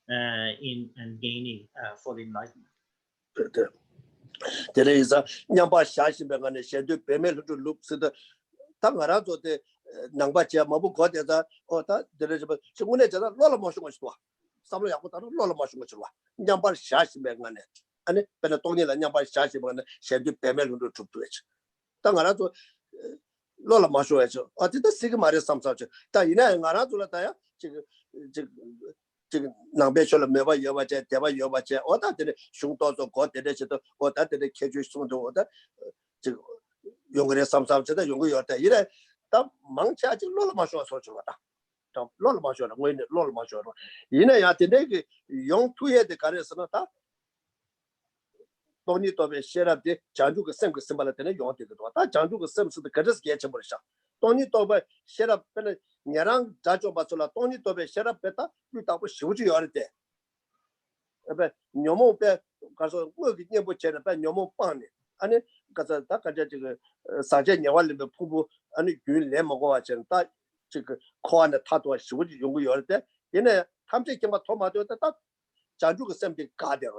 in and gaining full enlightenment. There is a Nyamba Shashi Bangan, Shandu Pemel to look to the Tangarazo de Nambacha Mabu Godeza, or that there is a Shuneta Lola Moshua. Some Yakuta Lola Moshua. Nyamba Shashi Bangan, and Penatoni and Nyamba Shashi Bangan, Shandu Pemel to Twitch. Tangarazo Lola Moshu, or did the Sigma some such. Taina and Arazula, Nambeshal Meva Yovache, Teva Yovache, or that the Shuntos of God, or that the Keju Sunto, or that Younger some to the Younger Yota, the Mancha, Lola Masho, Lola Masho, when Lola Masho. Yatine, young 2 years the Caresonata. Tony Tobe share up the Jandu Sem symbol at the Yon to the Jandu Sem to the Kajas Getchabursha. Tony Tobe share up Nyarang Jajo Basola, Tony Tobe share up better without Shuji or there. About Nomo Bear, because work in your chair about Nomo Pani, and it because a Daka Sajan Yawali Pubu and you Lemagoach and that corn a tattoo Shuji Yungu or there. In a Tamsi came a tomato that Jandu Sem the Garden.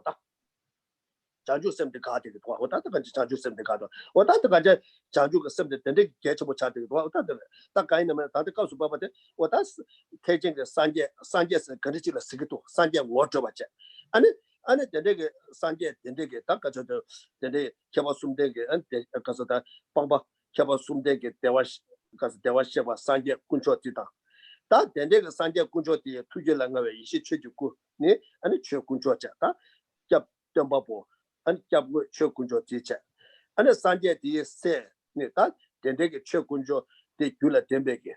Janju Sem the Garden, what that Janju Sem the Garden, what that Janju Sem the Getchable Chat, what that kind of that goes about it, what that's taking the Sanjay and Kanichila Sigito, Sanjay water watch. And the nigga Sanjay, the nigga, Takajo, the day Kabasum Dege, and because of that Pamba Kabasum Dege, there was because there was Sheva Sanjay Kuncho Tita. That the nigga Sanjay Kuncho, the Tujalanga, she treat you good, and it's your Kuncho Chata, Jab Dumbapo. And Jabu Chokunjo teacher. And the Sanjay D said, that then they get Chokunjo, the Gula Dembeke.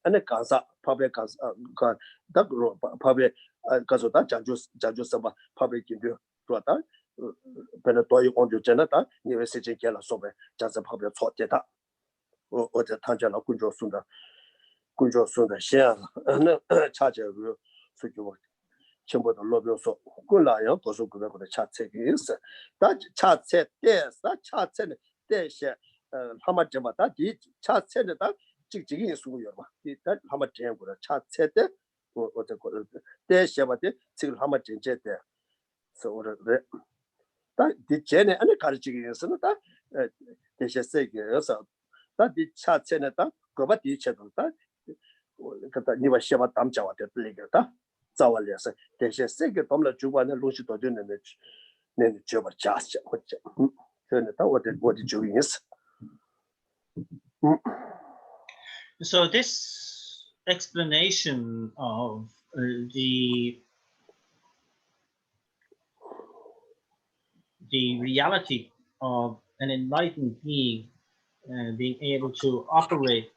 And the Gaza, public that public Gazota, Jaju Saba, public in the Rota, Penatoy on the Janata, University Gala Sobe, just a public thought data. Or the Tanjala Kunjo Sunda, share, and charger will figure. Chimbo the lobby so Gula, Gozo Gula chat is that chat said yes, that chat said there's how much that did chat said that Jiggy is that how much chat said there or the there's about it, how much in jet there. So that the Jenny and the carriage is that they should say that the chat said that go back to each other that you were sure about Tamjawa that. Zawalias, they just say get Tomla Juba and Lucy to do the Juba just what the doing is. So this explanation of the reality of an enlightened being being able to operate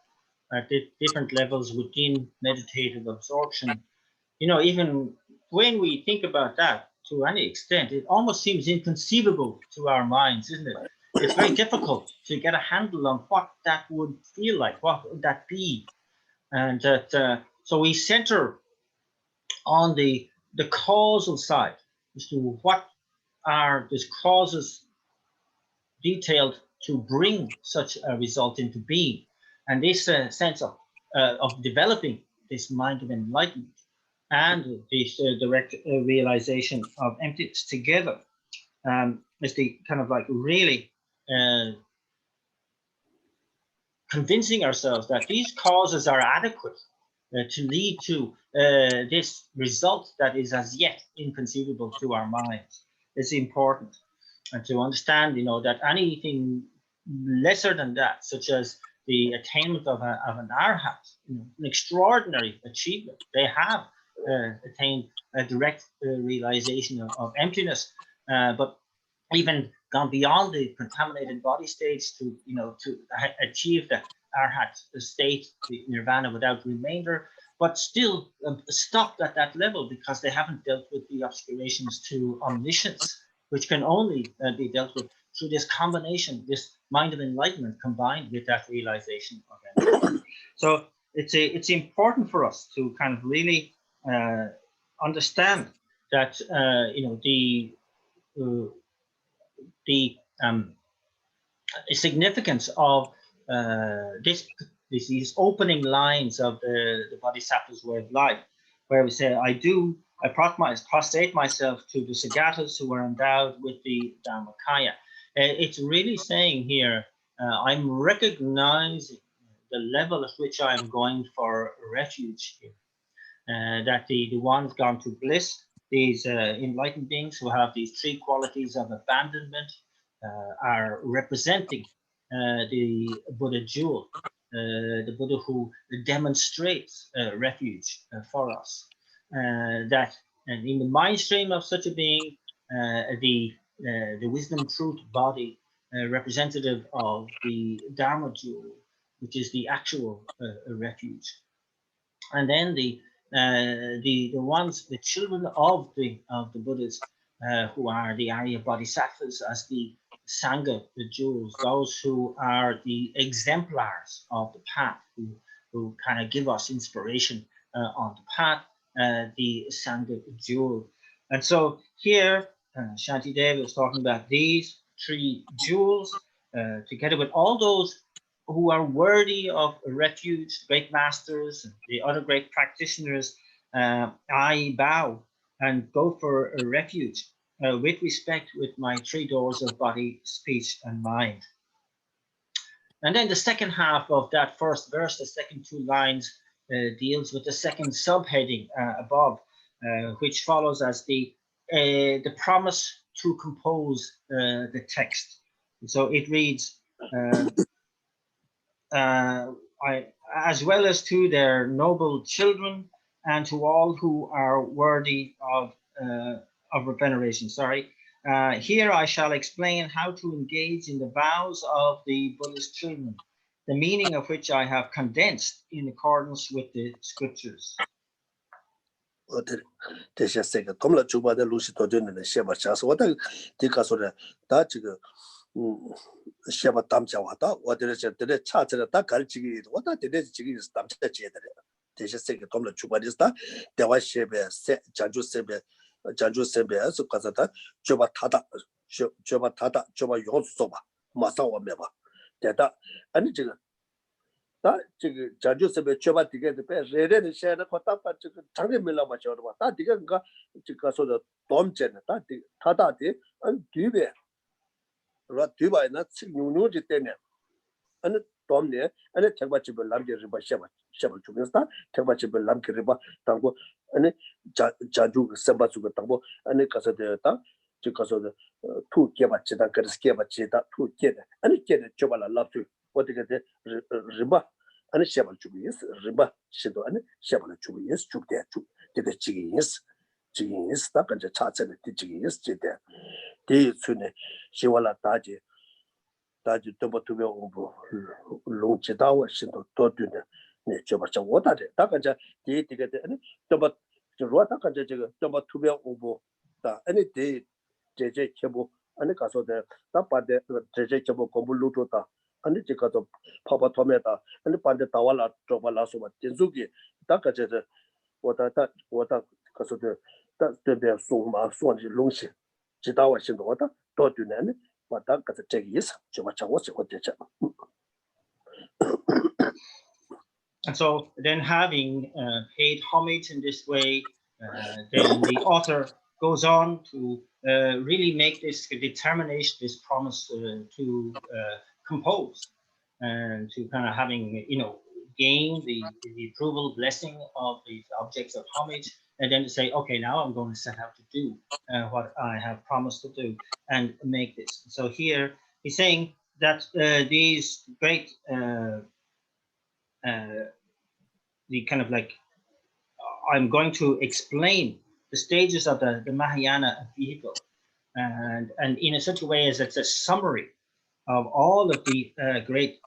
at different levels within meditative absorption. Even when we think about that to any extent, it almost seems inconceivable to our minds, isn't it? It's very difficult to get a handle on what that would feel like, what would that be? And that, so we center on the causal side as to what are these causes detailed to bring such a result into being. And this sense of developing this mind of enlightenment and this direct realization of emptiness together is the kind of like really convincing ourselves that these causes are adequate to lead to this result that is as yet inconceivable to our minds. It's important, and to understand, that anything lesser than that, such as the attainment of an arhat, an extraordinary achievement, they have attained a direct realization of emptiness. but even gone beyond the contaminated body states to, to achieve the arhat state, the nirvana without remainder, but still stopped at that level because they haven't dealt with the obscurations to omniscience, which can only be dealt with through this combination, this mind of enlightenment combined with that realization of enlightenment. So it's important for us to kind of really understand that the significance of these opening lines of the Bodhisattva's way of life, where we say, I prostrate myself to the Sagatas who are endowed with the Dharmakaya. It's really saying here, I'm recognizing the level at which I'm going for refuge here. That the ones gone to bliss, these enlightened beings who have these three qualities of abandonment, are representing the Buddha jewel, the Buddha who demonstrates refuge for us. That and in the mind stream of such a being, the wisdom truth body, representative of the Dharma jewel, which is the actual refuge. And then the children of the Buddhas, who are the Arya Bodhisattvas, as the Sangha, the jewels, those who are the exemplars of the path, who kind of give us inspiration on the path, the Sangha jewel. And so here, Shantideva is talking about these three jewels, together with all those who are worthy of refuge, great masters, the other great practitioners. I bow and go for a refuge with respect with my three doors of body, speech, and mind. And then the second half of that first verse, the second two lines, deals with the second subheading above, which follows as the promise to compose the text. So it reads, as well as to their noble children and to all who are worthy of veneration. Here I shall explain how to engage in the vows of the Buddhist children, the meaning of which I have condensed in accordance with the scriptures. Sheba Tamcha Wata, what is the charter that Kalchi, what are the Chigis Tamcha Cheddar? They just say Tomla Chubadista, there was Shebe, Janju Sebe, so Kazata, Joba Tata, Joba Yonsoba, Masawa Meba. That and that Janju Sebe, Joba to get the best, Red and share the Kotapa to Tangi Mila Machorba, that didn't go to Kaso Tom Chen, that Tata and Dube. Dubai not new Jitania and Tomne and a Tabachable Lamki Riba Sheba Chubista, Tabachable Lamki Riba, Tango, and Jaju Sabatu Tango, and a Casadeta, because of the two Kebachita, Skebachita, two Ked, and a Ked Chobala love to what they get Riba and a Sheba Chubis, Riba Shido and Sheba Chubis, Chub there to the Chigis, stuck at the charts and the Chigis, there. They soon Shiwala Taji Toba to be over long Chitawa Shinto Totuna, Nechobacha water, Takaja, the ticket, and Toba Rotaka, Toba to be over any day, JJ Chebo, and the Caso de Tapa de JJ Chebo Kombulutota, and the Chicato Papa Tometa, and the Pande Tawala, Tobalasova, Tinzuki, Takaja, what I thought, what I Caso de that's the Suma Swan Lungsi. Chitawa Shindota, Totunan, but that got the check is, Chimacha was what they And so then having paid homage in this way, then the author goes on to really make this determination, this promise to compose and to kind of having, gain the approval, blessing of these objects of homage, and then to say, okay, now I'm going to set out to do what I have promised to do and make this. So here he's saying that these great the kind of like, I'm going to explain the stages of the Mahayana vehicle, and in such a way as it's a summary of all of the great,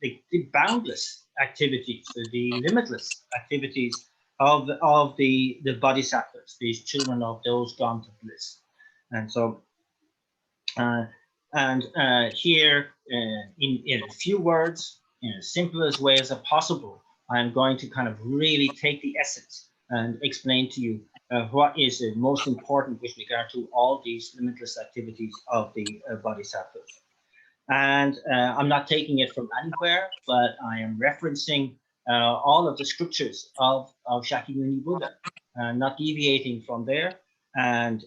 the boundless activities, the limitless activities of the Bodhisattvas, these children of those gone to bliss. And so, here, in a few words, in as simple as way as possible, I'm going to kind of really take the essence and explain to you what is the most important with regard to all these limitless activities of the Bodhisattvas. And I'm not taking it from anywhere, but I am referencing all of the scriptures of Shakyamuni Buddha, not deviating from there. And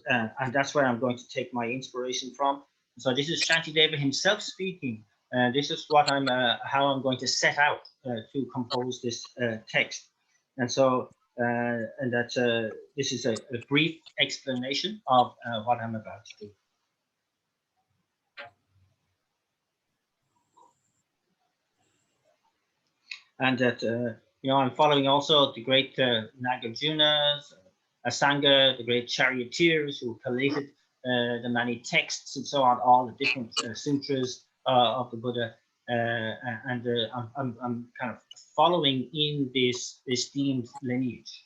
that's where I'm going to take my inspiration from. So this is Shantideva himself speaking. This is what how I'm going to set out to compose this text. And so, this is a brief explanation of what I'm about to do. And that, I'm following also the great Nagarjunas, Asanga, the great charioteers who collated the many texts and so on, all the different sutras of the Buddha. I'm kind of following in this esteemed lineage.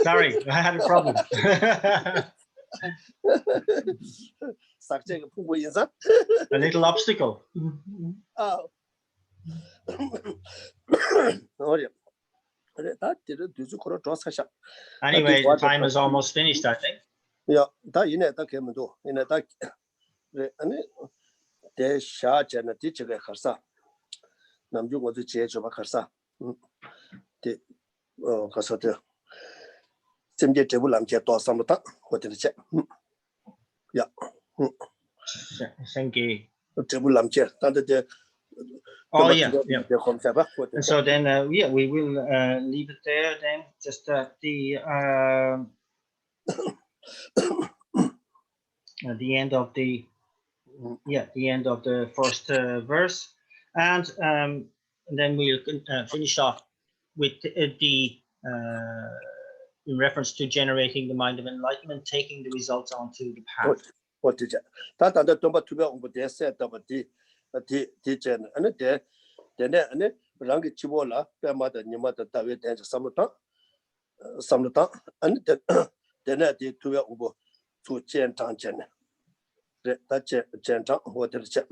Sorry, I had a problem. A little obstacle. Anyway, the time is almost finished, I think. Yeah, Thank you. Oh, yeah. And so then, we will leave it there then, just at the end of the first verse, and then we'll finish off with the in reference to generating the mind of enlightenment, taking the results onto the path. What did you? That and the number to be on the set of the teacher and the Rangi Chivola, Pamata, Nimata, David, and Samata, and then I did to be over to Chen Tanchen. That Chen Tang, what is it?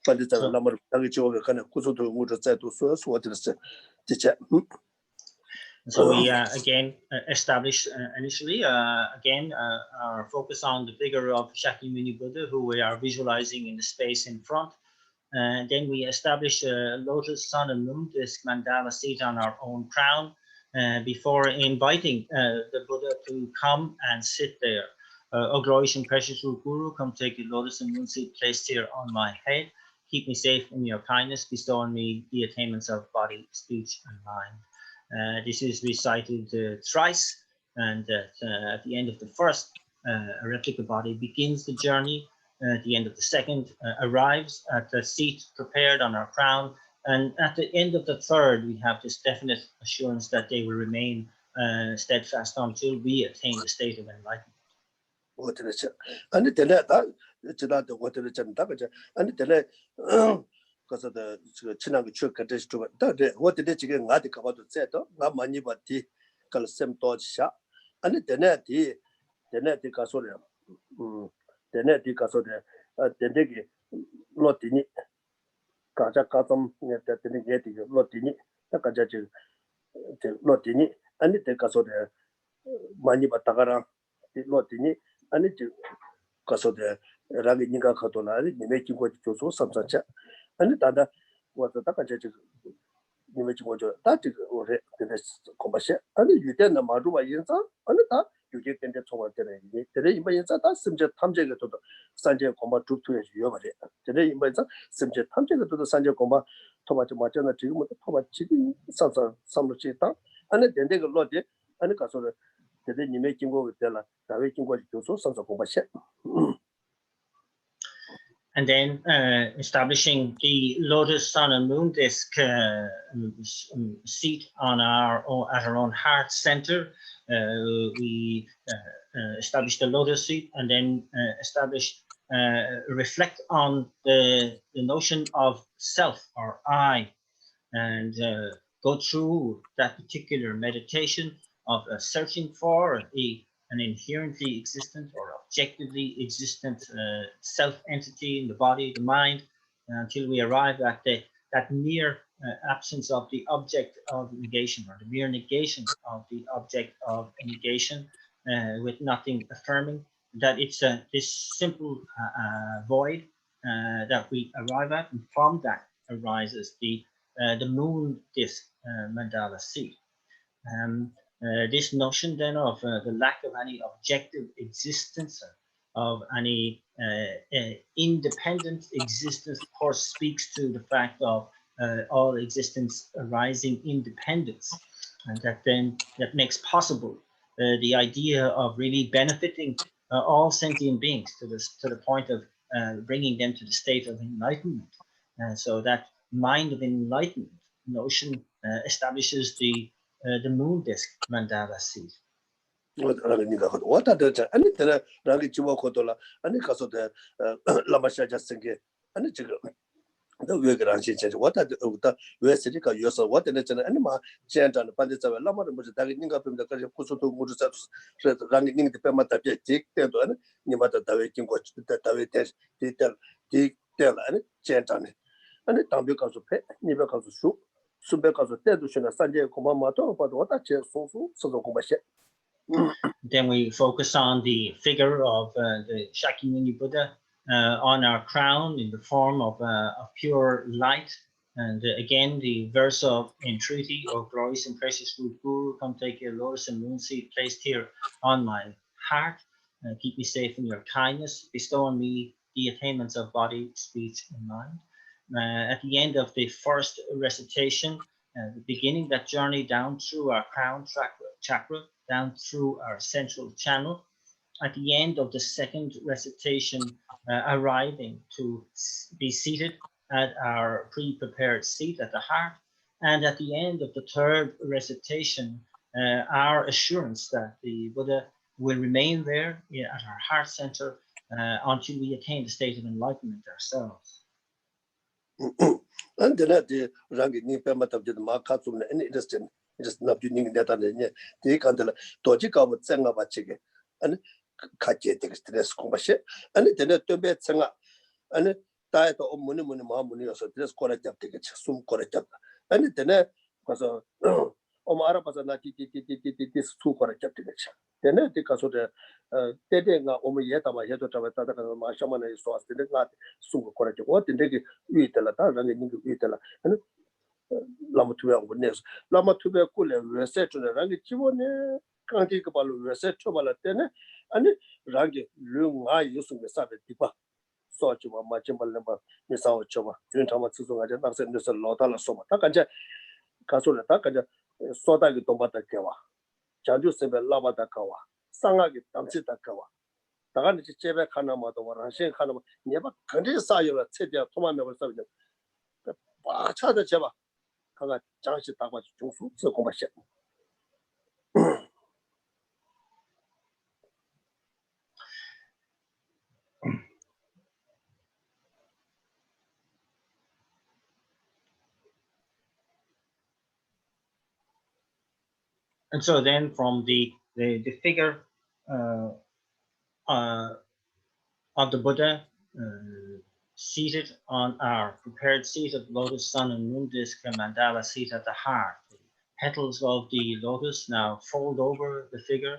But it's a number of Rangi Chivola, kind of Kusu to Muja said to source, what is the teacher? So we again establish initially again our focus on the figure of Shakyamuni Buddha, who we are visualizing in the space in front. And then we establish a lotus, sun, and moon disk mandala seat on our own crown before inviting the Buddha to come and sit there. O glorious and precious Guru, come take the lotus and moon seat placed here on my head. Keep me safe in your kindness. Bestow on me the attainments of body, speech, and mind. This is recited thrice, and at the end of the first, a replica body begins the journey. At the end of the second, arrives at the seat prepared on our crown, and at the end of the third, we have this definite assurance that they will remain steadfast until we attain the state of enlightenment. What is it? And it's not what is it? And because of the Chinang Chuk at this to what did it again? I think about the set of money, but the Kalsem Dodge shop. And the net Casoria. The net Casoria, the Negi Lotini Kajakam, that the negative Lotini, the Kajaji Lotini, and the Casoria money but Tagara, the Lotini, and it Casoria Ravinica Catolari, making what you so some such. And that was the Takaji image that is commercial. And you then the Maruba Yensa, and that you get in the Toma today. Today, in Bayansa, that's Simja Tamjaga to the Sanja Comba troop to Yovare. Today, in Bayansa, Simja Tamjaga to the Sanja Comba, Tomato Machana, Toma Chicken, Sansa, Samachita, and then they got Lodi, and the Castle. Today, you making go with Della, directing what you so, Sansa Comba. And then establishing the lotus sun and moon disk seat on at our own heart center. We establish the lotus seat, and then reflect on the notion of self or I, and go through that particular meditation of searching for an inherently existent or objectively existent self-entity in the body, the mind, until we arrive at that mere absence of the object of negation, or the mere negation of the object of negation, with nothing affirming, that it's this simple void that we arrive at, and from that arises the moon disk mandala seed. This notion then of the lack of any objective existence, of any independent existence, of course, speaks to the fact of all existence arising independence, and that makes possible the idea of really benefiting all sentient beings to the point of bringing them to the state of enlightenment. So that mind of enlightenment notion establishes the moon disk mandala seed. What are the anything Rangi Chiwakotola, and the Kasote Lamashaja Senge, and the Chico. The Wigranchi, what are the Westica yourself, what in the anima, chant and Pandits of Lama, was tagging up in the Kusutu Mudusat, running the Pemata, take them to Nimata Tawaking watch the Tawet tell and chant on it. And the Tambicas of Pet, Nibacas of soup, Subecas of Tedushan, Sanjay Komamato, but what a chair so the Kumashe. Then we focus on the figure of the Shakyamuni Buddha on our crown in the form of pure light. And again, the verse of entreaty, O glorious and precious root Guru, come take your lotus and moon seed placed here on my heart. Keep me safe in your kindness. Bestow on me the attainments of body, speech, and mind. At the end of the first recitation, beginning that journey down through our crown chakra, down through our central channel. At the end of the second recitation, arriving to be seated at our pre-prepared seat at the heart. And at the end of the third recitation, our assurance that the Buddha will remain there at our heart center until we attain the state of enlightenment ourselves. And then at the Rangi Nipamat of the Makatsum, and it is not doing that on the take until Tojika would sing about chicken and Kajetic stress Kumashe, and it did to bed singer and it died of Muni Mamuni or so dress correct up tickets, soon correct up. And it then was a Omara was a this two correct up tickets. Then it because of the Teding Omayeta, my head to Tavataka, my shaman is so still not soon correct. What did they eat a lot and eat a lot? And Lama to be witness. Lama to be cool and research on the Rangi Chivone, can't take about research over Latene, and Rangi Lung I used to be Sabbath Tipa. So Chuma, my chimbal number, Miss Our Choma, Trinitama Susan, I didn't say there's a lot of Soma. Takaja, Kasula Takaja, Sota Tomata Kawa, Chandu Sebe Lava Takawa, Sangagi Tamsita Kawa. Tagani Chebe Kanama, the Warashin Kanama, never country saw you at Sedia, Toma never saw them. Chada Cheva. Janshi Tawa Jufu, so commercial. And so then from the figure of the Buddha seated on our prepared seat of lotus, sun, and moon disk mandala seat at the heart. The petals of the lotus now fold over the figure,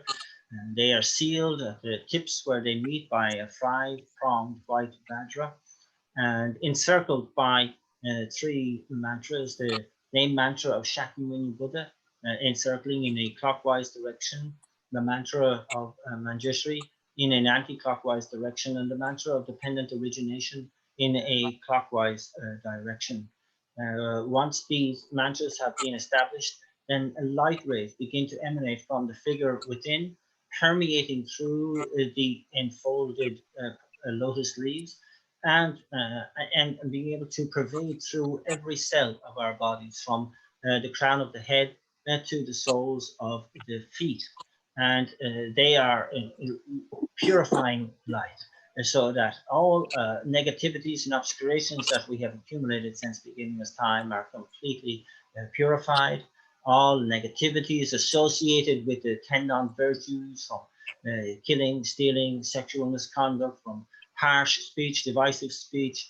and they are sealed at the tips where they meet by a 5-pronged white vajra, and encircled by 3 mantras. The name mantra of Shakyamuni Buddha, encircling in a clockwise direction, the mantra of Manjushri in an anti-clockwise direction, and the mantra of dependent origination in a clockwise direction. Once these mantras have been established, then light rays begin to emanate from the figure within, permeating through the enfolded lotus leaves, and being able to pervade through every cell of our bodies, from the crown of the head to the soles of the feet. And they are purifying light, so that all negativities and obscurations that we have accumulated since beginning of time are completely purified. All negativities associated with the 10 non-virtues, from killing, stealing, sexual misconduct, from harsh speech, divisive speech,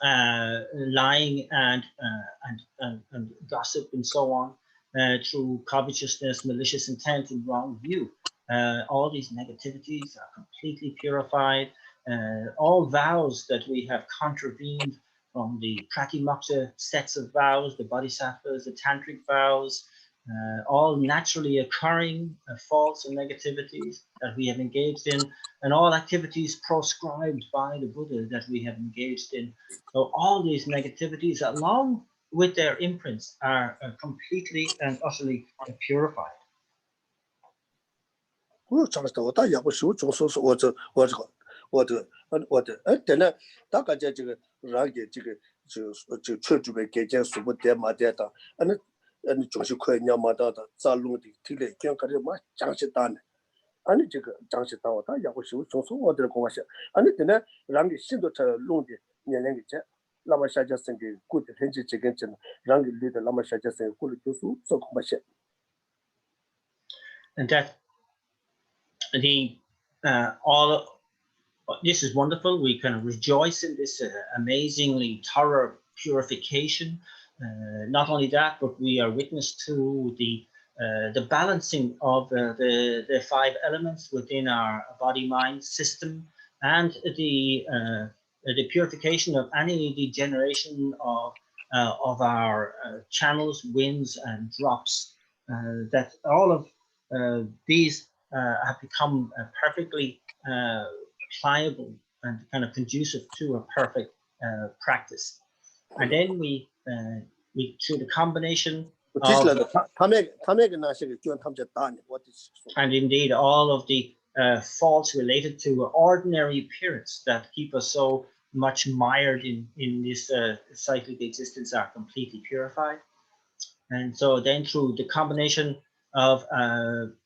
lying and gossip and so on, through covetousness, malicious intent, and wrong view. All these negativities are completely purified. All vows that we have contravened, from the Pratimoksa sets of vows, the Bodhisattvas, the Tantric vows, all naturally occurring faults and negativities that we have engaged in, and all activities proscribed by the Buddha that we have engaged in. So all these negativities, along with their imprints, are completely and utterly purified. 我常识到，我大也不熟，总说是我的，等了，大概在这个让给这个就确准备给件数不点嘛点的，总是快鸟嘛的，咱弄的体力讲个的嘛讲些大呢，这个讲些大，我大也不熟，总说我的跟我说，等了让给新的他弄的年龄个这，那么下家生给过的很这个真，让给绿的那么下家生过了就是做空么些。And that all this is wonderful. We can rejoice in this amazingly thorough purification. Not only that, but we are witness to the balancing of the 5 elements within our body-mind system, and the purification of any degeneration of our channels, winds, and drops. That all of these have become perfectly pliable and kind of conducive to a perfect practice. And then we through the combination of, and indeed all of the faults related to ordinary appearance that keep us so much mired in this cyclic existence are completely purified. And so then through the combination of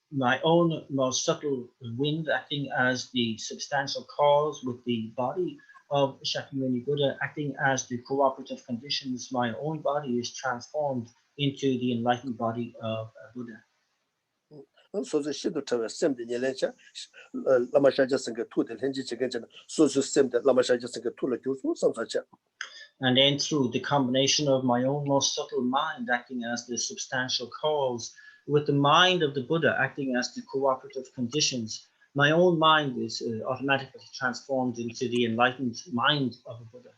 my own most subtle wind acting as the substantial cause, with the body of Shakyamuni Buddha acting as the cooperative conditions, my own body is transformed into the enlightened body of Buddha. So the shit to a sim the Yelencha, Lamashaja Sanga to the Henji Chicken, so to sim the Lamashaja Sanga to the Jusu, some such. And then through the combination of my own most subtle mind acting as the substantial cause, with the mind of the Buddha acting as the cooperative conditions, my own mind is automatically transformed into the enlightened mind of a Buddha.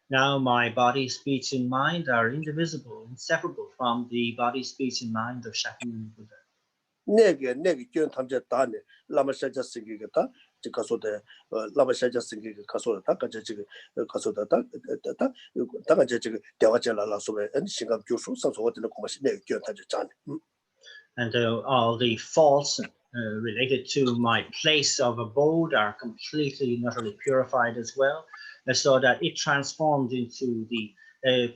Now my body, speech, and mind are indivisible, inseparable from the body, speech, and mind of Shakyamuni Buddha. And all the faults related to my place of abode are completely and utterly purified as well, so that it transformed into the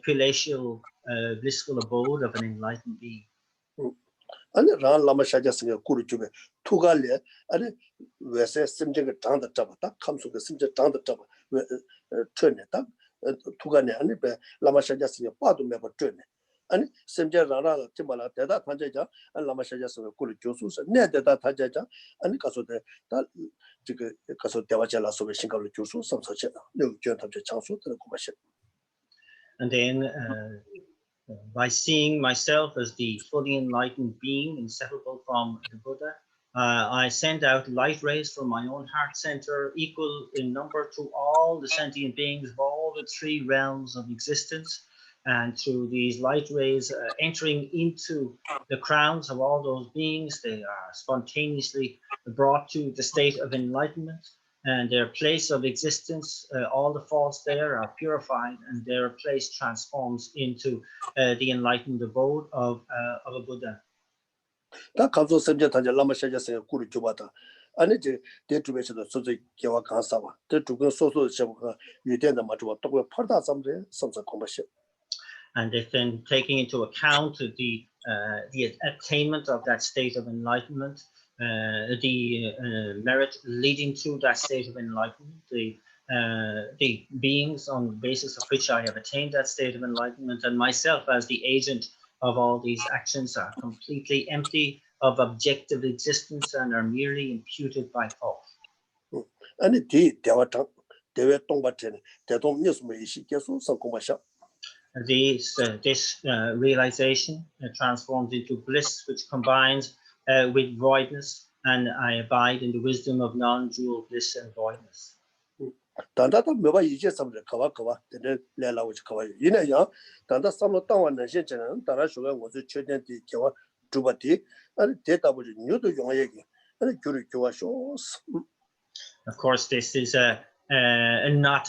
palatial, blissful abode of an enlightened being. And ran Lama Shaja Singer Kurujube, Tugale, and we say Simjing down the top, that comes with the Simja down the top, turn it up, Tugane, and Lama Shaja Singer, Padu Meba turn it. And Simja Rana, Timala, Deda Tajaja, and Lama Shaja Singer Kurujusus, and Neda Tajaja, and Caso de Caso Devajala, so we sing out Jusu, some such no joint of the Chansu to the commission. And then by seeing myself as the fully enlightened being, inseparable from the Buddha, I send out light rays from my own heart center, equal in number to all the sentient beings of all the 3 realms of existence. And through these light rays entering into the crowns of all those beings, they are spontaneously brought to the state of enlightenment. And their place of existence, all the faults there are purified, and their place transforms into the enlightened abode of a Buddha. 다 감소 섬제 단자 라마 샤자스의 구를 줘봤다. 아니 이제 대주변에서도 소소히 개와 간사와 대주변 소소 제가 유대는 맞고 또 팔다 삼제 섬서 공부시. And if then taking into account the attainment of that state of enlightenment, the merit leading to that state of enlightenment, the beings on the basis of which I have attained that state of enlightenment, and myself as the agent of all these actions are completely empty of objective existence and are merely imputed by thought. 아니 대화장 대외 동바체는 대동 뉴스메이시 계속 성공하셔. This realization transforms into bliss, which combines with voidness, and I abide in the wisdom of non-dual bliss and voidness. 단다도 뭐가 이제 삼을 가와 되는 레라우지 가와 이내야 단다 삼로 땅원는 현재는 따라 쇼가 뭐지 최대한테 개와 주바티 아니 대답을 뉴도 용어 얘기 아니 교류 교화쇼. Of course, this is not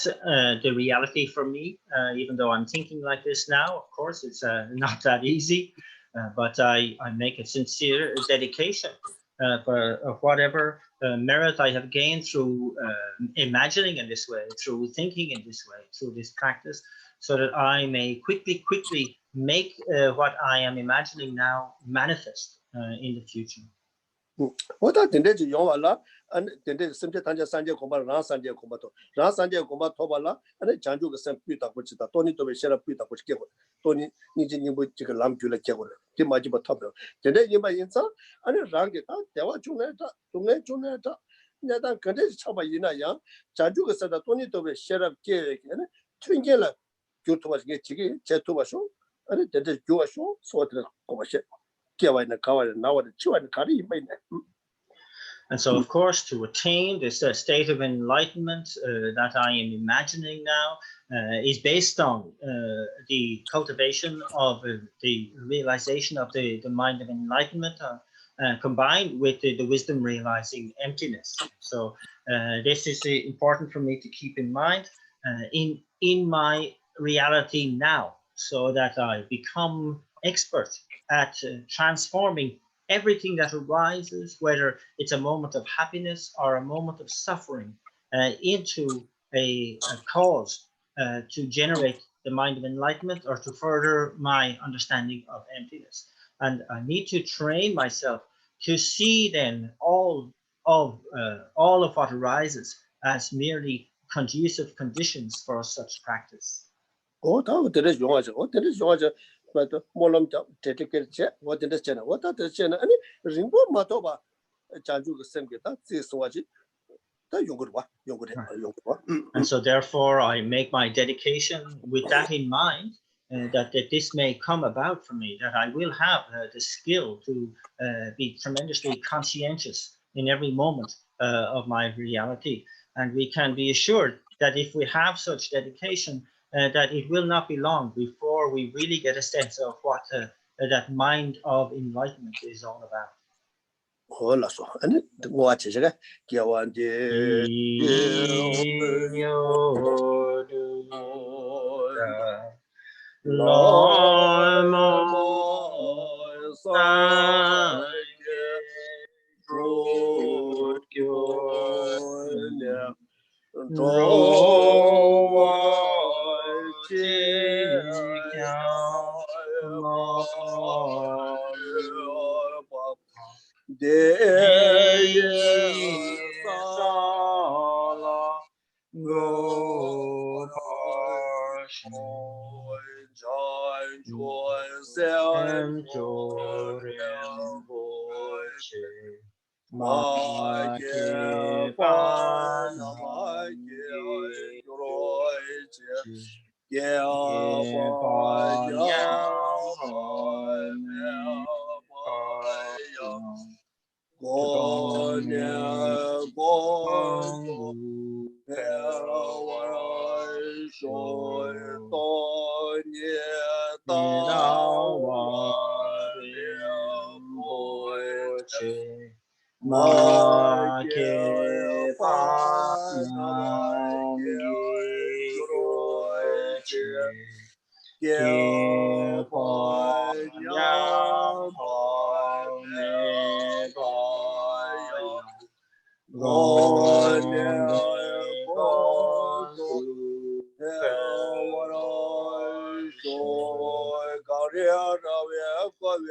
the reality for me, even though I'm thinking like this now. Of course, it's not that easy, but I make a sincere dedication for whatever merit I have gained through imagining in this way, through thinking in this way, through this practice, so that I may quickly make what I am imagining now manifest in the future. 뭐다 된대지 용와라 아니 된대 심지 단자 산제 공부를 나 산제 공부도 나 산제 공부 토발라 아니 장주가 선 삐다 고치다 돈이 또 베셔라 삐다 고치게 돈이 니지 니뭐 지금 남줄에 개고 그 마지막 탑에 된대 이마 인사 아니 랑게 다 대화 중에다 중에다 내가 근데 쳐봐 이나야 장주가 선다 돈이 또 베셔라 게 튕겨라 교토바게 지게 제토바쇼 아니 된대 교와쇼 소들 고바셔. And so, of course, to attain this state of enlightenment that I am imagining now is based on the cultivation of the realization of the mind of enlightenment combined with the wisdom realizing emptiness. So this is important for me to keep in mind in my reality now, so that I become expert at transforming everything that arises, whether it's a moment of happiness or a moment of suffering, into a cause to generate the mind of enlightenment or to further my understanding of emptiness. And I need to train myself to see then all of what arises as merely conducive conditions for such practice. but molom dedicated what understand what that channel and rimbo matoba chanju semgeta siswaji ta yongurwa. And so therefore I make my dedication with that in mind, that this may come about for me, that I will have the skill to be tremendously conscientious in every moment of my reality. And we can be assured that if we have such dedication, that it will not be long before we really get a sense of what that mind of enlightenment is all about. Hola, so and watch it.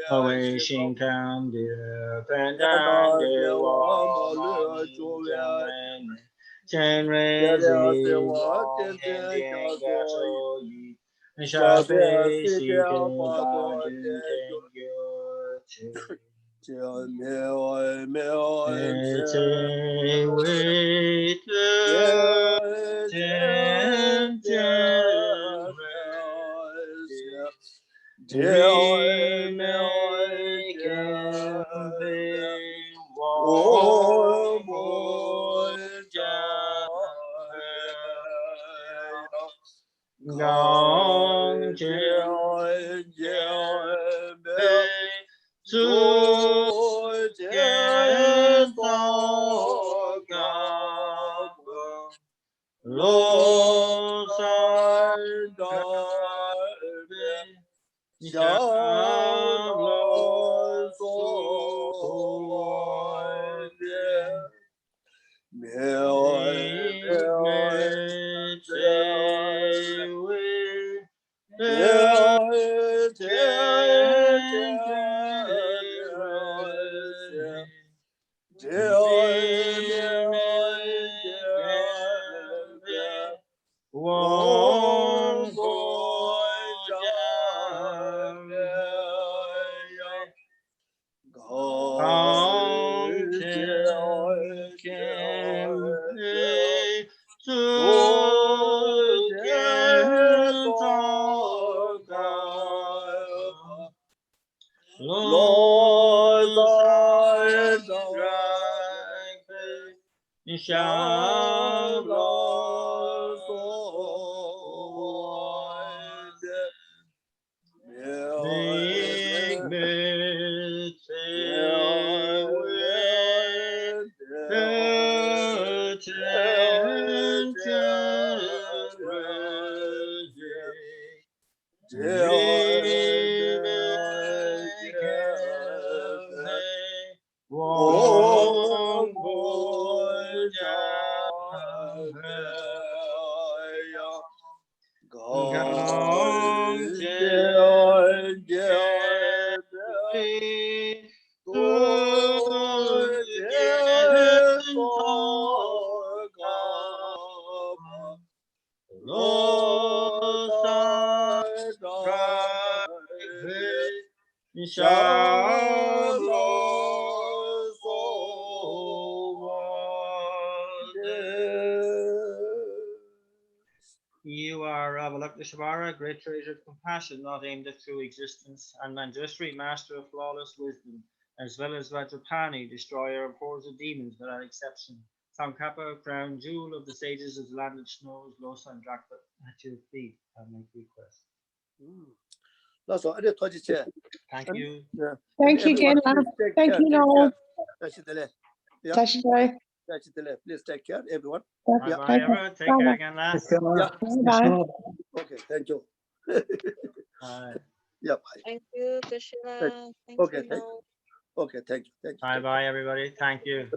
Away Shin Kam dear Pendan de Wall Chen Rezi Wong Hending Gato Yi Shabe Shi Ken Badun Ken Gyo Che Wait Chen Chen Dream Gong Chen Su Chen So Gong Lo San Sham Lo One You are Avalokiteshvara, great treasure of compassion, not aimed at true existence, and Manjushri, master of flawless wisdom, as well as Vajrapani, destroyer of hordes of demons without exception. Tsongkhapa, crown jewel of the sages of the land of snows, Losa and Drakpa, at your feet, I make request. Thank you. Thank you, Gela. Thank you, Noel. Please take care, everyone. Bye bye, everyone. Take care again, lads. Bye. Okay, thank you. Bye. Yeah, bye. Thank you, Geshe. Thank Okay, you, Noel. Okay, thank you. Bye bye, everybody. Thank you.